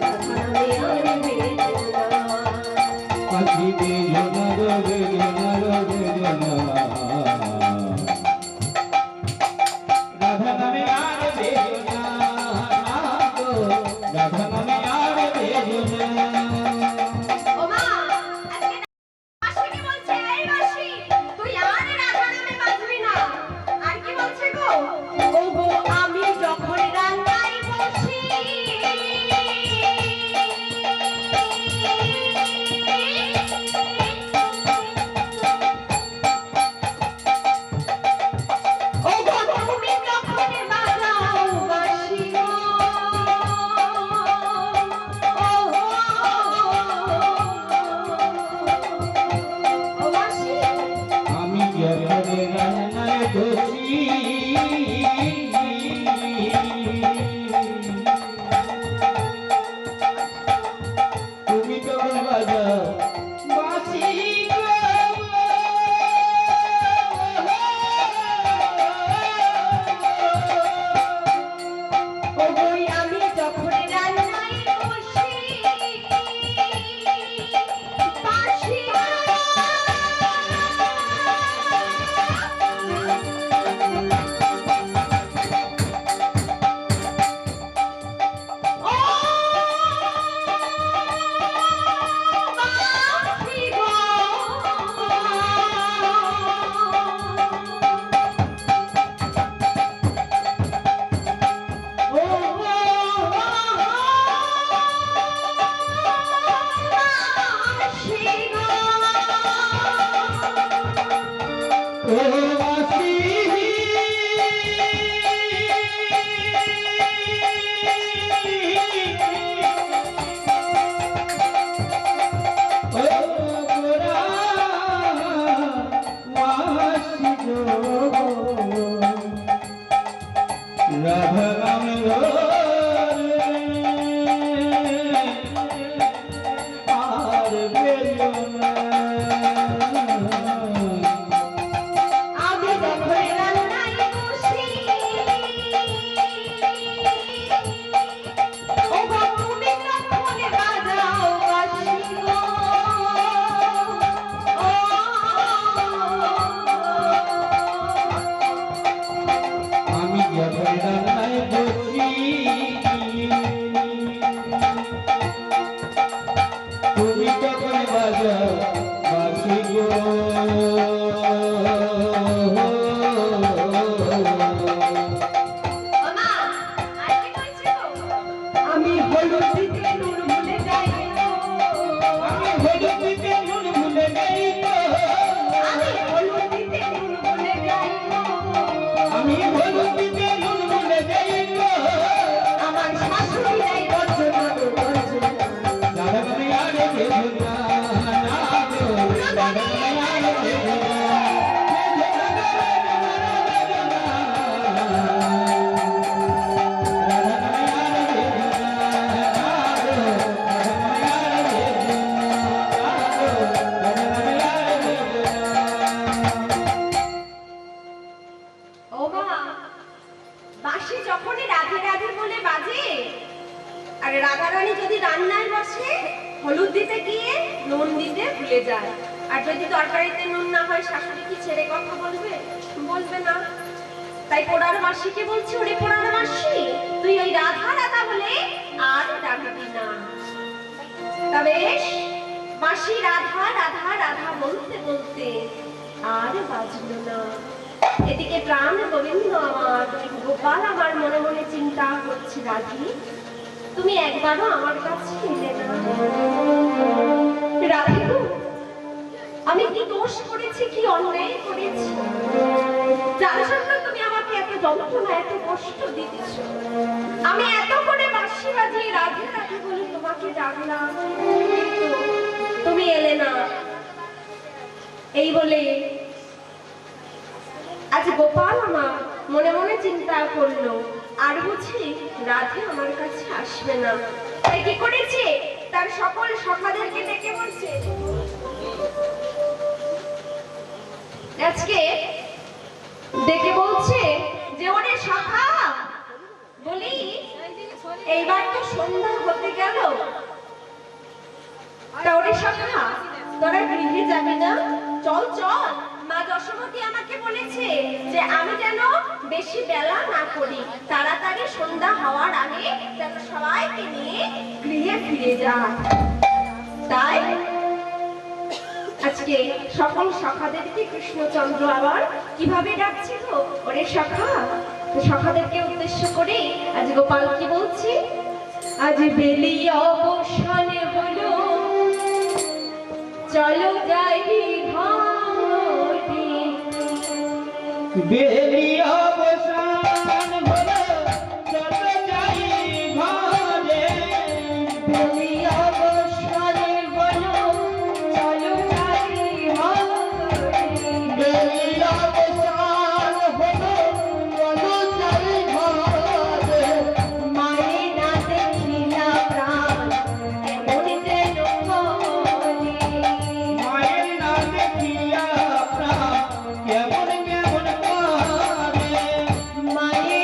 রাধা নামে আমার বেজোনা।
বাঁশি বেজোনা গো বেজোনা গো বেজোনা, রাধা নামে আর বেজোনা গো, রাধা নামে আর বেজোনা।
ও মা, আজকে বাঁশিকে বলছে, এই বাঁশি তুই আর রাধা নামে বাজবি না। আর কি বলছে গো, ও গো আমি যখন রান্নায় বসি, ও গো তুমি যখন বাজাও বাঁশি গো, ও বাঁশি
আমি যখন রান্নায় বসি, তুমি তখন বাজাও বাঁশি গো।
ও গো আমি যখন রান্নায় বসি, বাঁশি
বাসি ও গোরা বাসি গো রাধা নাম লো আর বেরিও না
আমি যখন রান্নায় বসি ও গো তুমি তখন বাজাও বাঁশি গো ও
আমি যখন রান্নায় বসি তুমি তখন বাজাও বাঁশি গো
ওমা আর কি কইছো আমি হলুদ দিতে নুন ভুলে যাই গো
আমি হলুদ দিতে নুন ভুলে যাই গো
আমি হলুদ দিতে নুন ভুলে যাই গো
আমি হলুদ দিতে নুন ভুলে যাই গো
আমার শাশুড়ি নাই বর্জন বর্জন
রাধা নামে আর বেরিও না না গো রাধা নামে আর বেরিও না
ও মা বাঁশি যখনই রাধে রাধে বলে বাজে আর রাধারানী যদি রান্নায় বসে হলুদ দিতে গিয়ে নুন দিতে ভুলে যায় আর যদি তরকারিতে নুন না হয় শাশুড়ি কি ছেড়ে কথা বলবে বলবে না তাই পোড়ার বাঁশিকে বলছি ওরে পোড়ার বাঁশি তুই ওই রাধা রাধা বলে আর ডাকবি না তবে বাঁশি রাধা রাধা রাধা বলতে বলতে আর বাজলো না এদিকে প্রাণ গোবিন্দ আমার গোপাল আমার মনে মনে চিন্তা করছে রাধি তুমি একবারও আমার কাছে এলে না রাধি গো, আমি কি দোষ করেছি কি অন্যায় করেছি যার জন্য তুমি আমাকে এত যন্ত্রণা এত কষ্ট দিতেছ আমি এত করে বাঁশি বাজিয়ে রাধে রাধে বলে তোমাকে ডাকলাম কিন্তু তুমি এলে না এই বলে আজ গোপাল আমার মনে মনে চিন্তা করলো আর বুঝি রাধে আমার কাছে আসবে না তাই কি করেছে তার সকল সখাদেরকে ডেকে বলছে আজকে ডেকে বলছে যে ওরে সখা বলি এইবার তো সন্ধ্যা হতে গেল তা ওরে সখা তোরা গৃহে যাবি না চল চল মা যশোমতী আমাকে বলেছে যে আমি যেন বেশি বেলা না করি তাড়াতাড়ি সন্ধ্যা হওয়ার আগে যেন সবাইকে নিয়ে গৃহে ফিরে যায় তাই আজকে সকল সখাদেরকে কৃষ্ণচন্দ্র আবার কিভাবে ডাকছিল ওরে সখা তো সখাদেরকে উদ্দেশ্য করে আজ গোপাল কি বলছি আজ বেলি অবসানে হলো চলো যাই ঘরে
বেলি অবসান হলো চলো যাই ঘরে
বেলি অবসানে হলো চলো যাই ঘরে
বেলি অবসান হলো চলো যাই ঘরে
মায়ে না দেখিলা প্রাণ এমন যেন করে
মায়ের না দেখিয়া প্রাণ কেমন কেমন করে
মায়ে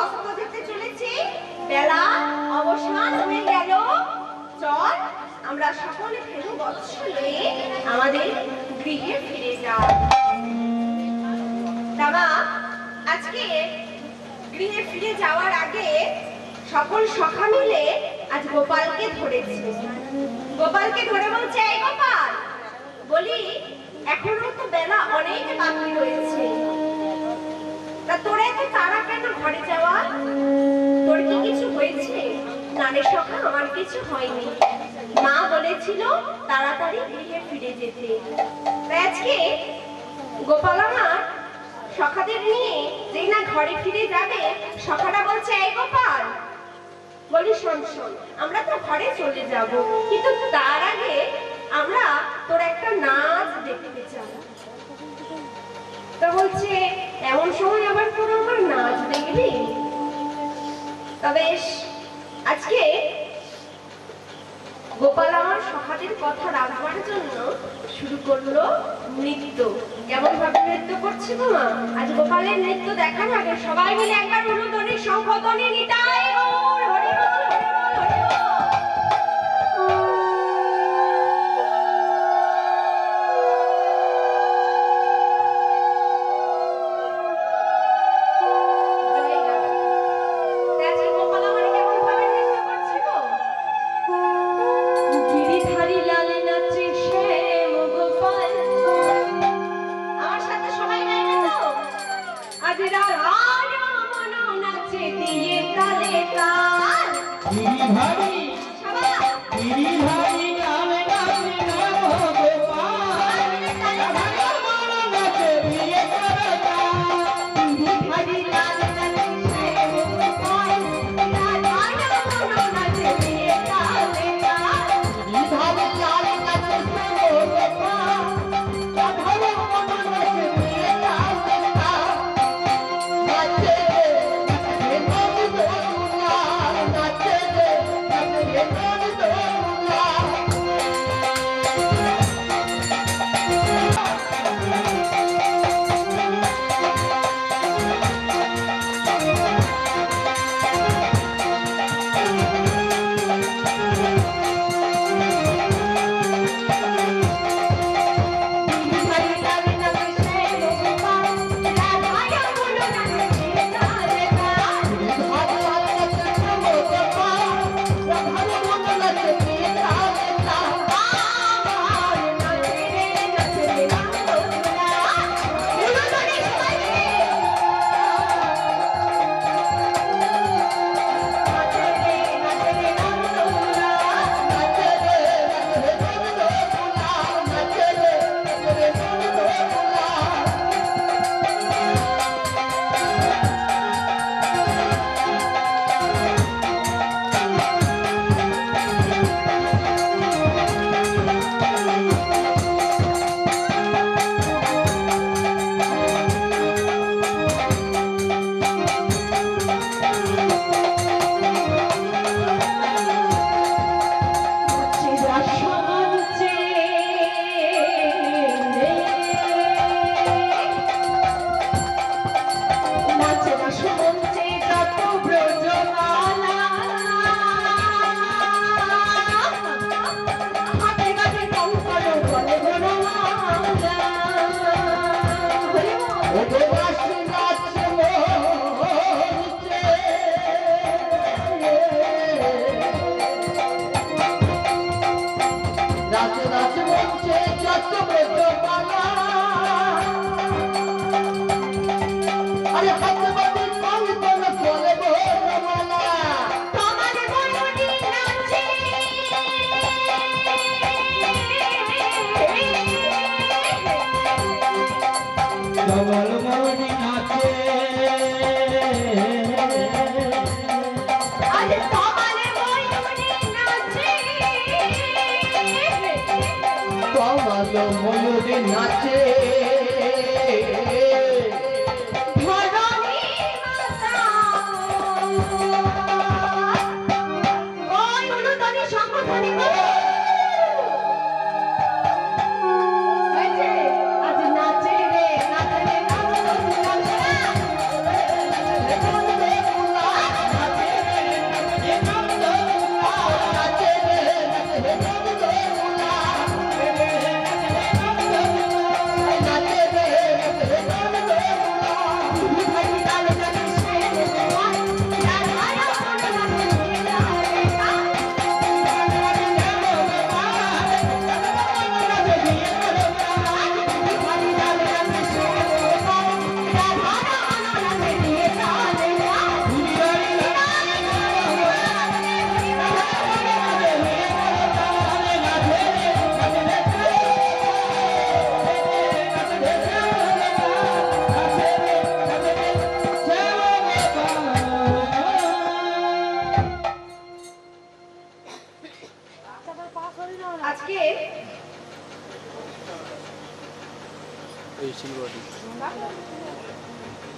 অস্ত যেতে চলেছে, বেলা অবসান হয়ে গেল। চল আমরা সকলে ফেরু বৎসলে আমাদের গৃহে ফিরে যাই। দাদা, আজকে গৃহে ফিরে যাওয়ার আগে সকল সখা মিলে আজ গোপালকে ধরেছে। গোপালকে ধরে বলছে, এই গোপাল, বলি এখনো তো বেলা অনেক বাকি রয়েছে, তা তোরা এত তারা কেন ঘরে যাওয়া? তোর কি কিছু হয়েছে? না রে সখা, আমার কিছু হয়নি। মা বলেছিল তাড়াতাড়ি গৃহে ফিরে যেতে। তাই আজকে গোপাল আমার সখাদের নিয়ে যেই না ঘরে ফিরে যাবে, সখাটা বলছে, এই গোপাল, বলি শোন শোন, আমরা তো ঘরে চলে যাব, কিন্তু তার আগে আমরা তোর একটা নাচ দেখতে চাই। তা বলছে, এমন সময় আবার তোরা আমার নাচ দেখবি? তবে আজকে গোপাল আমার সখাদের কথা রাখবার জন্য শুরু করলো নৃত্য। কেমন ভাবে নৃত্য করছে গো মা? আজ গোপালের নৃত্য দেখার আগে সবাই মিলে একবার উলুধ্বনি শঙ্খধ্বনি নিতাই গৌর হরি বল, হরি বল, হরি বল।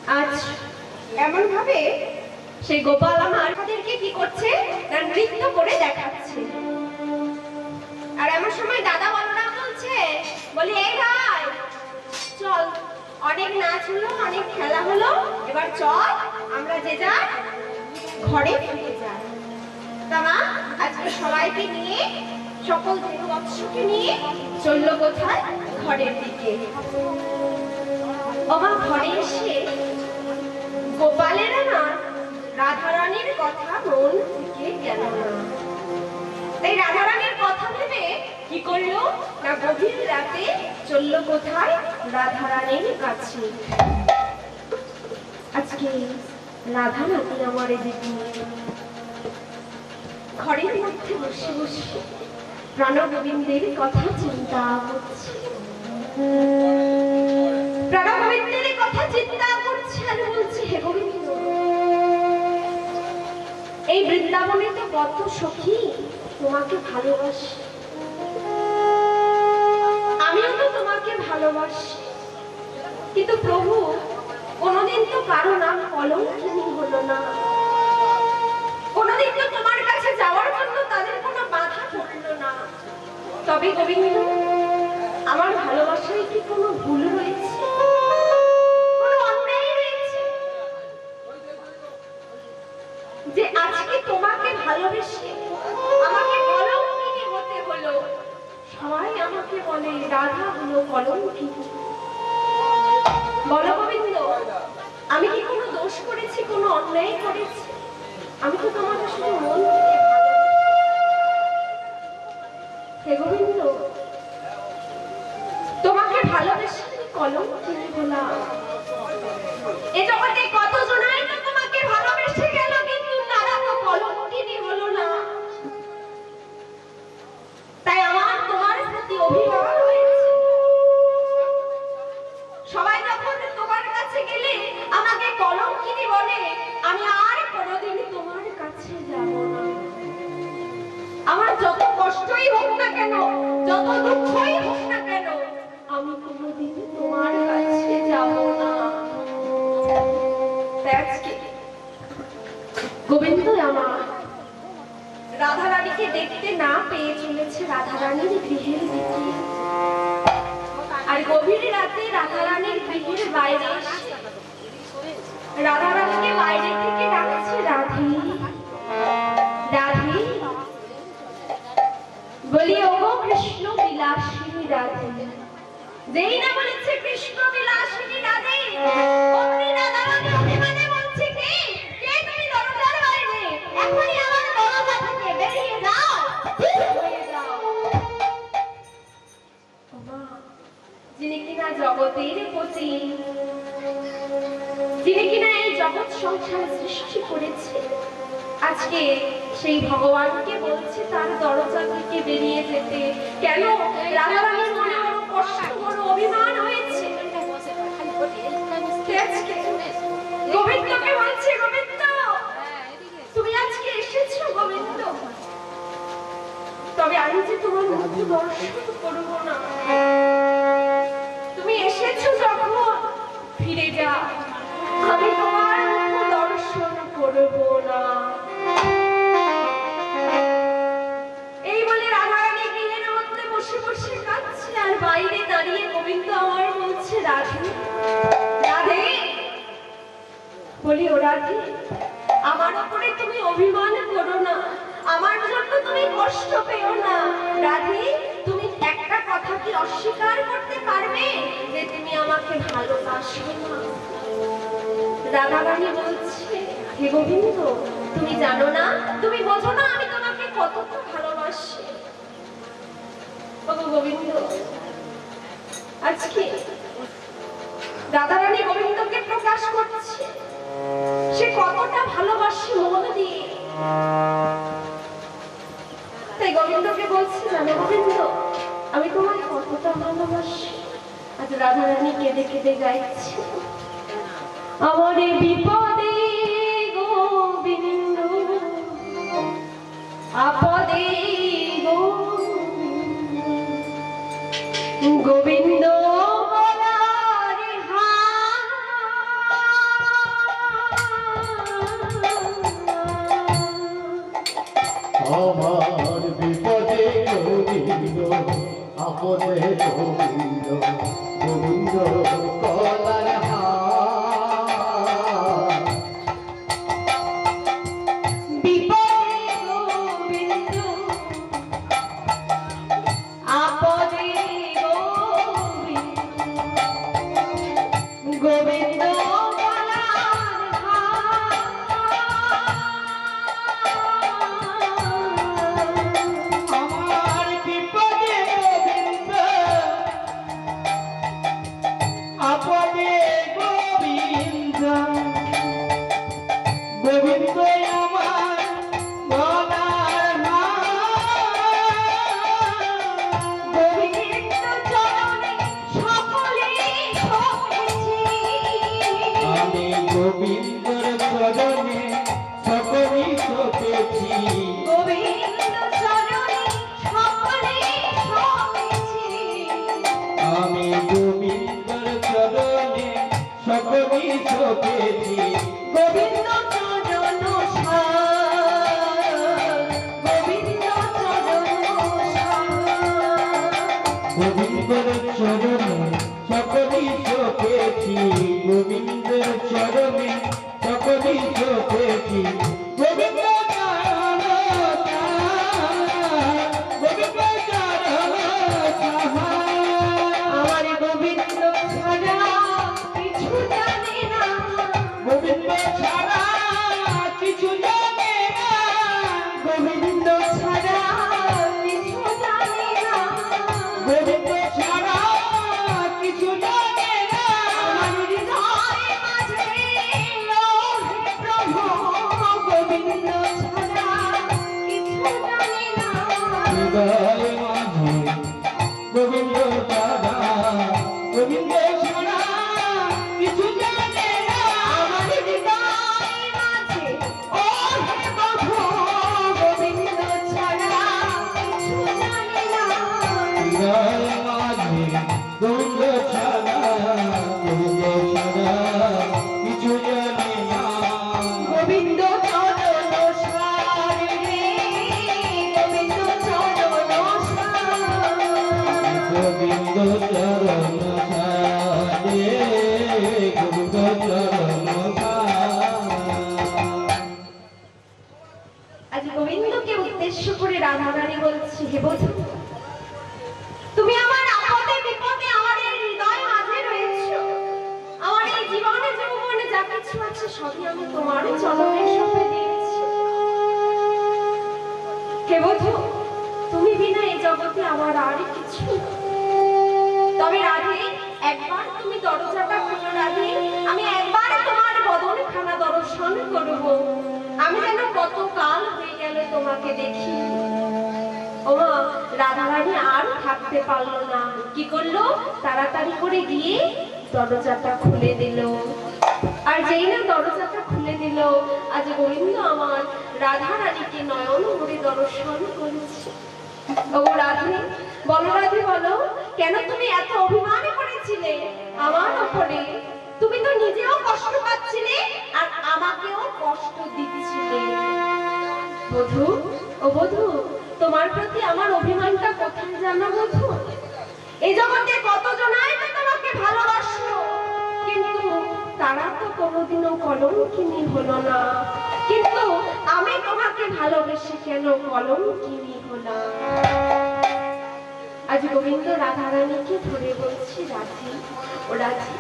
আজ এমন ভাবে সেই গোপাল আমাদেরকে কি করছে না নৃত্য করে দেখাচ্ছে। আর এমন সময় দাদা বলরাম বলছে, বলি এই ভাই চল, অনেক নাচ হলো, অনেক খেলা হলো, এবার চল আমরা যে যার ঘরে ফিরে যাই। তা মা আজকে সবাইকে নিয়ে, সকল দেববৎসকে নিয়ে চলল কোথায়? ঘরের দিকে। আমার ঘরে এসে গোপালের না রাধারানীর কথা মন থেকে গেল না। তাই রাধারানীর কথা ভেবে কি করলো না গভীর রাতে চলল কোথায়? রাধারানীর কাছে। আজকে রাধা নাকি আমার দিদি ঘরের মধ্যে বসে বসে প্রাণ গোবিন্দের কথা চিন্তা করছে, প্রাণ গোবিন্দের কথা চিন্তা করছে আর বলছে, হে গোবিন্দ, এই বৃন্দাবনে তো কত সখী তোমাকে ভালোবাসে, আমিও তো তোমাকে ভালোবাসি, কিন্তু প্রভু কোনদিন তো কারো নাম কলঙ্কিনী হলো না, কোনদিন তো তোমার কাছে যাওয়ার জন্য তাদের কোনো বাধা পড়লো না। তবে গোবিন্দ, আমার ভালোবাসায় কি কোনো ভুল রয়েছে, কোনো অন্যায় রয়েছে যে আজকে তোমাকে ভালোবেসে আমাকে কলঙ্কিনী হতে হলো? সবাই আমাকে বলে রাধা হলো কলঙ্কিনী। বলো গোবিন্দ, আমি কি কোনো দোষ করেছি, কোনো অন্যায় করেছি? আমি তো তোমাকে শুধু মন থেকে ভালোবাসি। হে গোবিন্দ, তোমাকে ভালোবেসে কলঙ্কিনী হলাম। এ জগতে কতজনাই তো তোমাকে ভালোবেসে গেল, কিন্তু তারা তো কলঙ্কিনী হলো না। তাই আমার তোমার প্রতি অভিমান হয়েছে। সবাই যখন তোমার কাছে গেলে আমাকে কলঙ্কিনী বলে, আমি আর কোনোদিন তোমার কাছে যাব না। আমার যত কষ্টই হোক না কেন, যত দুঃখই হোক না কেন, আমি কোনোদিন তোমার কাছে যাব না। গোবিন্দ আমার রাধারানীকে দেখতে না পেয়ে চলেছে রাধারানীর গৃহের দিকে। আর গভীর রাতে রাধারানীর গৃহের বাইরে এসে রাধারানীকে বাইরে থেকে ডাকছে, রাধে রাধে, বলি ওগো কৃষ্ণ বিলাসিনী রাধে। যেই না বলেছে কৃষ্ণ বিলাসিনী রাধে, অমনি রাধারানী অভিমানে বলছে, কে কে তুমি দরজার বাইরে? এখনই আমার দরজা থেকে বেরিয়ে যাও, বেরিয়ে যাও। ওমা, যিনি কিনা জগতের পতি, যিনি কিনা এই জগৎ সংসার সৃষ্টি করেছে, আজকে সেই ভগবানকে বলছে তার দরজা থেকে বেরিয়ে যেতে। কেন? রাধারানীর মনে বড় কষ্ট, বড় অভিমান হয়েছে। গোবিন্দকে বলছে, গোবিন্দ তুমি আজকে এসেছো গোবিন্দ, তবে আমি যে তোমার মুখ দর্শন করবো না। তুমি এসেছো যখন ফিরে যা, আমি তোমার মুখ দর্শন করবো না। এই বলে রাধারানী গৃহের মধ্যে বসে বসে কাঁদছে, আর বাইরে দাঁড়িয়ে গোবিন্দ আমার বলছে, রাধে রাধে, বলি ও রাধে, আমার উপরে তুমি অভিমান করো না, আমার জন্য তুমি কষ্ট পেও না। রাধে, তুমি একটা কথা কি অস্বীকার করতে পারবে যে তুমি আমাকে ভালোবাসো না? রাধারানী বলছে, হে গোবিন্দ, তুমি জানো না, তুমি বোঝো না আমি তোমাকে কতটা ভালোবাসি। ওগো গোবিন্দ, আজকে রাধারানী গোবিন্দকে প্রকাশ করছে সে কতটা ভালোবাসে মন দিয়ে। তাই গোবিন্দকে বলছে, জানো গোবিন্দ, আমি তোমায় কতটা ভালোবাসি। আজ রাধারানী কেঁদে কেঁদে গাইছে, আমার বিপদে গোবিন্দ, আপদে গোবিন্দ বলার হাত,
আমার বিপদে গোবিন্দ আপদে গোবিন্দ গোবিন্দ কলার হার
বিপদে গোবিন্দ আপদে গোবিন্দ গোবিন্দ
আমার বিপদে গোবিন্দ আপদে গোবিন্দ গোবিন্দ আমার গলার
গোবিন্দ চরণে সকলে ঠকেছি
আমি গোবিন্দর চরণে সকলই ঠকেছি
গোবিন্দ চরণে সকলে ঠকেছি
আমি গোবিন্দর চরণে সকলই ঠকেছি
গোবিন্দ চরণ গোবিন্দ চরণ
গোবিন্দর চরণে সকলই ঠকেছি গোবিন্দর চরণে সকলই ঠকেছি গোবিন্দ চরণ গোবিন্দ চরণ
আমার গোবিন্দ ছাড়া কিছু জানে না
গোবিন্দ ছাড়া কিছু জানে না
গোবিন্দ ছাড়া কিছু জানে না
গোবিন্দ ছাড়া কিছু জানে না
আমার হৃদয় মাঝে লোহে প্রভু গোবিন্দ ছাড়া কিছু জানে না
হৃদয় মাঝে গোবিন্দ ছাড়া গোবিন্দ ছাড়া কিছু জানে না
আমার হৃদয় মাঝে ও হে প্রভু গোবিন্দ ছাড়া কিছু জানে না
হৃদয় মাঝে গোবিন্দ ছাড়া কিছু জানে না
গোবিন্দ চরণ সারে গোবিন্দ চরণ সারে
গোবিন্দ চরণ সারে গোবিন্দ চরণ
আজ গোবিন্দকে উদ্দেশ্য করে রাধারানী বলছি হে বধূ তুমি আমার আপদে বিপদে আমার এই হৃদয় মাঝে রয়েছো আমার এই জীবনে যৌবনে যা কিছু আছে সবই আমি তোমার চরণে সঁপে দিয়েছি হে বধূ তুমি বিনা এই জগতে আমার আর কিছু নেই। তবে রাধে একবার তুমি দরজাটা খোলো রাধে আমি একবার তোমার বদনখানা দর্শন করব আমি যেন কত কাল হয়ে গেল তোমাকে দেখি ওমা রাধারানী আর থাকতে পারলো না কি করলো তাড়াতাড়ি করে গিয়ে দরজাটা খুলে দিল আর যেই না দরজাটা খুলে দিল আজ গোবিন্দ আমার রাধারানীকে নয়ন ভরে দর্শন করেছে ও রাধে বলো রাধে বলো কেন তুমি এত অভিমান করেছিলে আমার উপরে তুমি তো নিজেও কষ্ট পাচ্ছিলে আর আমাকেও কষ্ট দিচ্ছিলে বধূ ও বধূ তোমার প্রতি আমার অভিমানটা কোথায় জানো বধূ এই জগতে কতজনাই তো তোমাকে ভালোবাসলো কিন্তু তারা তো কোনোদিনও কলঙ্কিনী হলো না কিন্তু আমি তোমাকে ভালোবেসে কেন কলঙ্কিনী হলাম আজ গোবিন্দ রাধারানীকে ধরে বলছি রাধি ও রাধি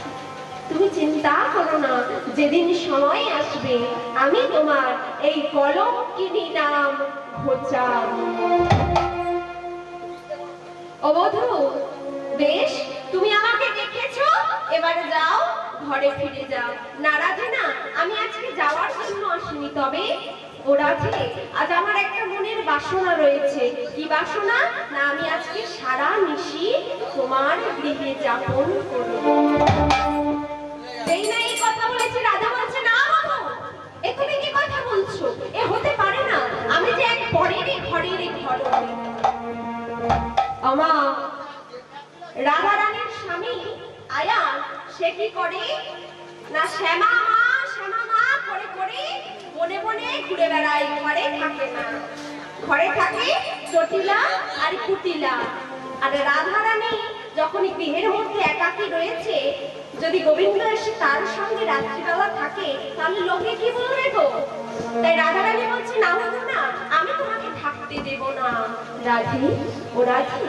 তুমি চিন্তা করো না যেদিন সময় আসবে আমি তোমার এই কলঙ্কিনী নাম ঘোচাবো ও বধূ বেশ তুমি আমাকে দেখেছো এবারে যাও ঘরে ফিরে যাও না রাধে না আমি আজকে যাওয়ার জন্য আসিনি তবে ও রাধে আজ আমার একটা মনের বাসনা রয়েছে কি বাসনা না আমি আজকে সারা নিশি তোমার গৃহে যাপন করব যেই না এই কথা বলেছে রাধা বলছে না বাবু এ তুমি কি কথা বলছো এ হতে পারে না আমি যে এক পরেরই ঘরেরই ঘর আমা রাধা রানীর স্বামী আয়ান সে কি করে না শ্যামা মা করে করে বনে বনে ঘুরে বেড়ায় ঘরে থাকে না ঘরে থাকে জটিলা আর কুটিলা। আর রাধারানী যখনই গৃহের মধ্যে একাকী রয়েছে, যদি গোবিন্দ এসে তার সঙ্গে রাত্রিবেলা থাকে তাহলে লোকে কি বলবে গো? তাই রাধারানী বলছে, না না, আমি তোমাকে থাকতে দেব না। রাধে, ও রাধে,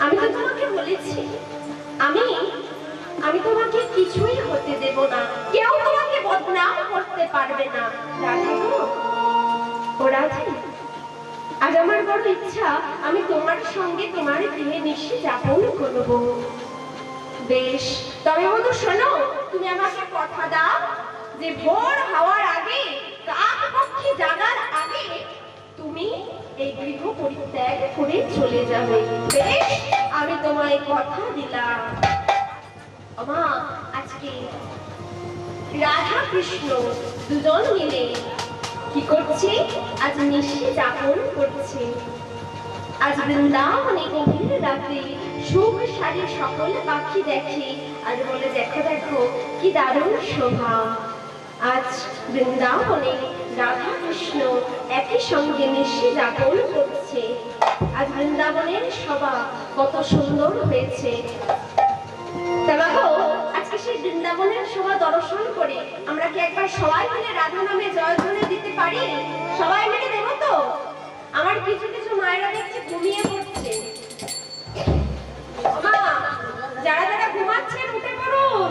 আমি তো তোমাকে বলেছি আমি তোমাকে কিছুই হতে দেব না, কেউ তোমাকে বদনাম করতে পারবে না। রাধে গো, ও রাধে, আজ আমার বড় ইচ্ছা আমি তোমার সঙ্গে তোমার গৃহে নিশি যাপন করবো। বেশ, তবে বন্ধু শোনো, তুমি আমাকে কথা দাও যে ভোর হওয়ার আগে, কাক পক্ষী জাগার আগে তুমি এই গৃহ পরিত্যাগ করে চলে যাবে। বেশ, আমি তোমায় কথা দিলাম। মা, আজকে রাধা কৃষ্ণ দুজন মিলে কি করছে? আজ নিশি যাপন করছে। আজ বৃন্দাবনে গভীর রাতে সুখ সারি সকল পাখি দেখে আর বলে, দেখো দেখো কি দারুণ শোভা। আজ বৃন্দাবনে রাধা কৃষ্ণ একই সঙ্গে নিশি যাপন করছে। আজ বৃন্দাবনের শোভা কত সুন্দর হয়েছে। তামাগো, আজকে সেই বৃন্দাবনের শোভা দর্শন করে আমরা কি একবার সবাই মিলে রাধা নামে জয়ধ্বনি দিতে পারি? সবাই মিলে দেব তো? আমার কিছু কিছু মায়েরা দেখছি ঘুমিয়ে পড়ছে। মা, যারা যারা ঘুমাচ্ছেন উঠে পড়ুন।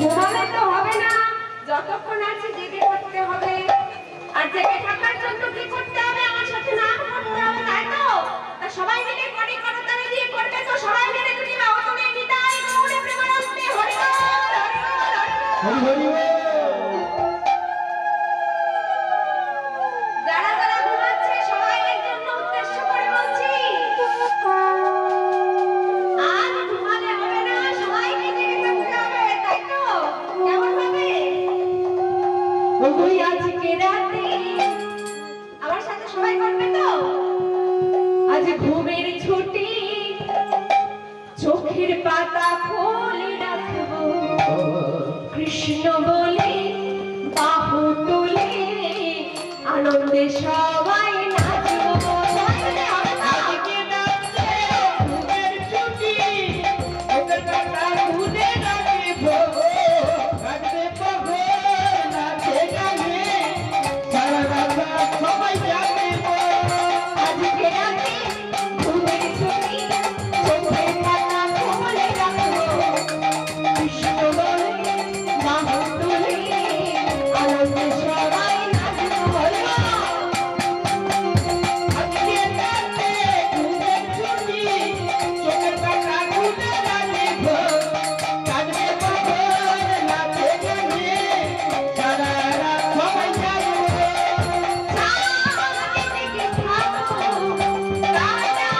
ঘুমালে তো হবে না, যতক্ষণ আছে জেগে করতে হবে। আর জেগে থাকার জন্য কি করতে হবে? আমার সাথে নাম করতে হবে, তাই তো? তা সবাই মিলে করি করতালি দিয়ে করবে তো? সবাই মিলে দুটি বাউতনে নিতাই গৌরে প্রেমানন্দে হরি বল, হরি বল, হরি বল।
হরি হরি
যারা যারা ঘুমাচ্ছে সবাইয়ের জন্য উদ্দেশ্য করে বলছি, আজ ঘুমালে হবে না, সবাইকে জেগে থাকতে হবে, তাই তো? কেমন হবে? ওই আজকে রাতে আমার সাথে সবাই করবে তো? আজ ঘুমের ছুটি চোখের পাতা খুলে রাখবো, কৃষ্ণ বলে বাহু তুলে আনন্দে সবাই নাচবো।
আজকে রাতে ঘুমের ছুটি, ওদের কাটা খুলে রাখিব। রাখতে পাবো নাচে গানে, সারা রাত সবাই জাগিব।
আজকে রাতে ঘুমের ছুটি চোখের পাতা খুলে রাখবো, কৃষ্ণ বলে বাহু তুলে আনন্দে সবাই নাচবো।
আজকে রাতে ঘুমের ছুটি, চোখের পাতা খুলে রাখিব। রাখতে পাবো নাচে গানে, সারা রাত সবাই জাগিব।
জেগে থাকো, রাজা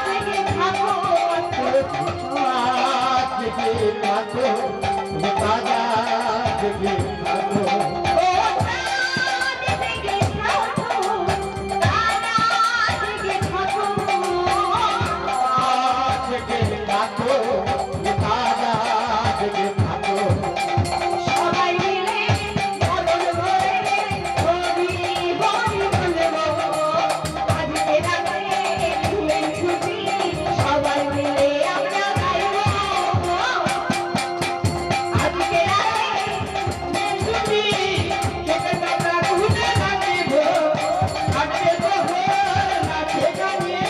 জেগে থাকো,
জেগে থাকো, রাজা জেগে থাকো।
ও রাজ জেগে থাকো, রাজা জেগে থাকো।
জেগে থাকো, রাজা জেগে থাকো।
সবাই মিলে বদল করে হরি হরি বলবো। আজকে রাতে ঘুমের ছুটি সবাই মিলে আমরা গাইবো। আজকে রাতে
ছুটি, চোখের পাতা খুলে রাখিব। আজকে বহো নাচে গানে,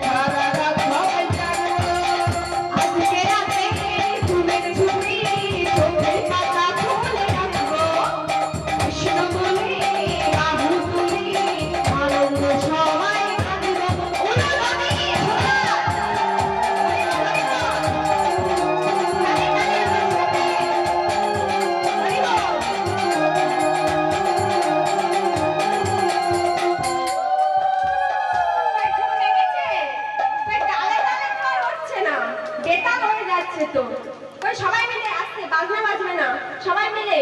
সারা রাত সবাই জাগিব।
আজকে রাতে ঘুমের ছুটি চোখের পাতা খুলে রাখবো, কৃষ্ণ বলে বাহু তুলে আনন্দ সবাই কাঁদিব। ওলা বাবি, ওলা। বেতাল হয়ে যাচ্ছে তো। ওই সবাই মিলে আসছে, বাজনা বাজবে না, সবাই মিলে।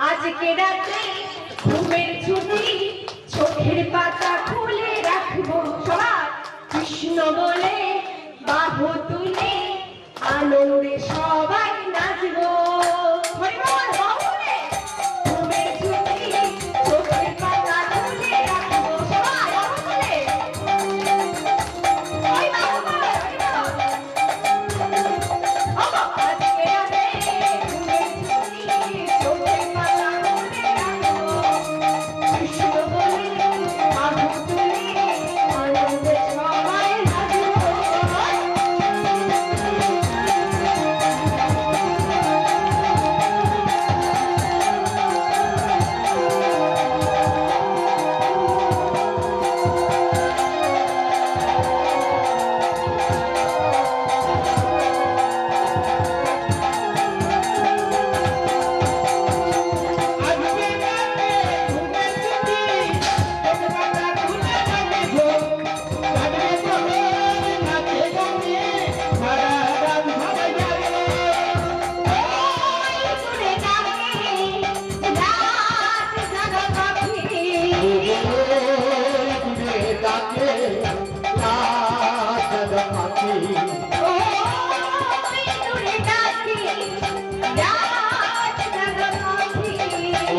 আজকে রাতে ঘুমের ছুটি চোখের পাতা খুলে রাখবো, সবাই কৃষ্ণ বলে বাহু তুলে আনন্দে সবাই নাচবো। হরি বল, বাহু তুলে। ঘুমের ছুটি চোখের পাতা খুলে রাখবো, সবাই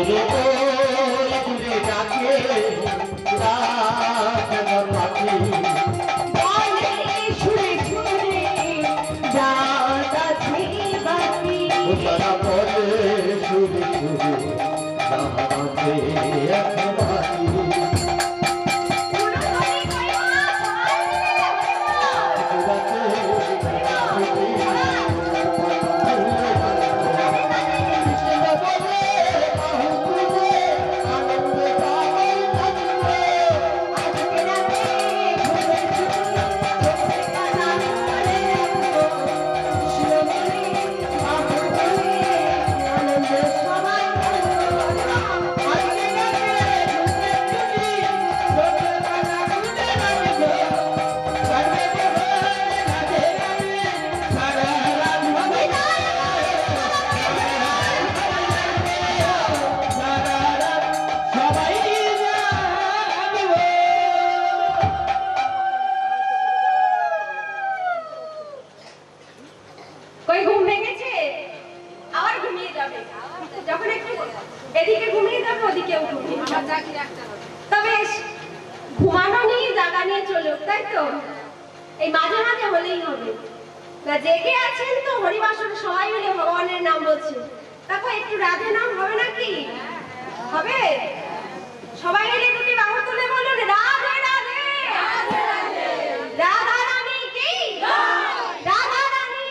দূরে তো দূরে ডাকে রাত পাখি
বলে সুরে সুরে রাত আছে বাকি
তারা বলে সুরে সুরে রাত আছে বাকি
কই ঘুম ভেঙেছে আবার ঘুমিয়ে যাবে যখন একটু এদিকে ঘুমিয়ে যাবে ওদিকেও ঘুমিয়ে যাবে তবে ঘুমানো নিয়ে জাগা নিয়ে চলুক তাই তো এই মাঝে মাঝে হলেই হবে না জেগে আছেন তো হরিবাসরে সবাই মিলে ভগবানের নাম বলছে তারপর একটু রাধে নাম হবে নাকি হবে সবাই মিলে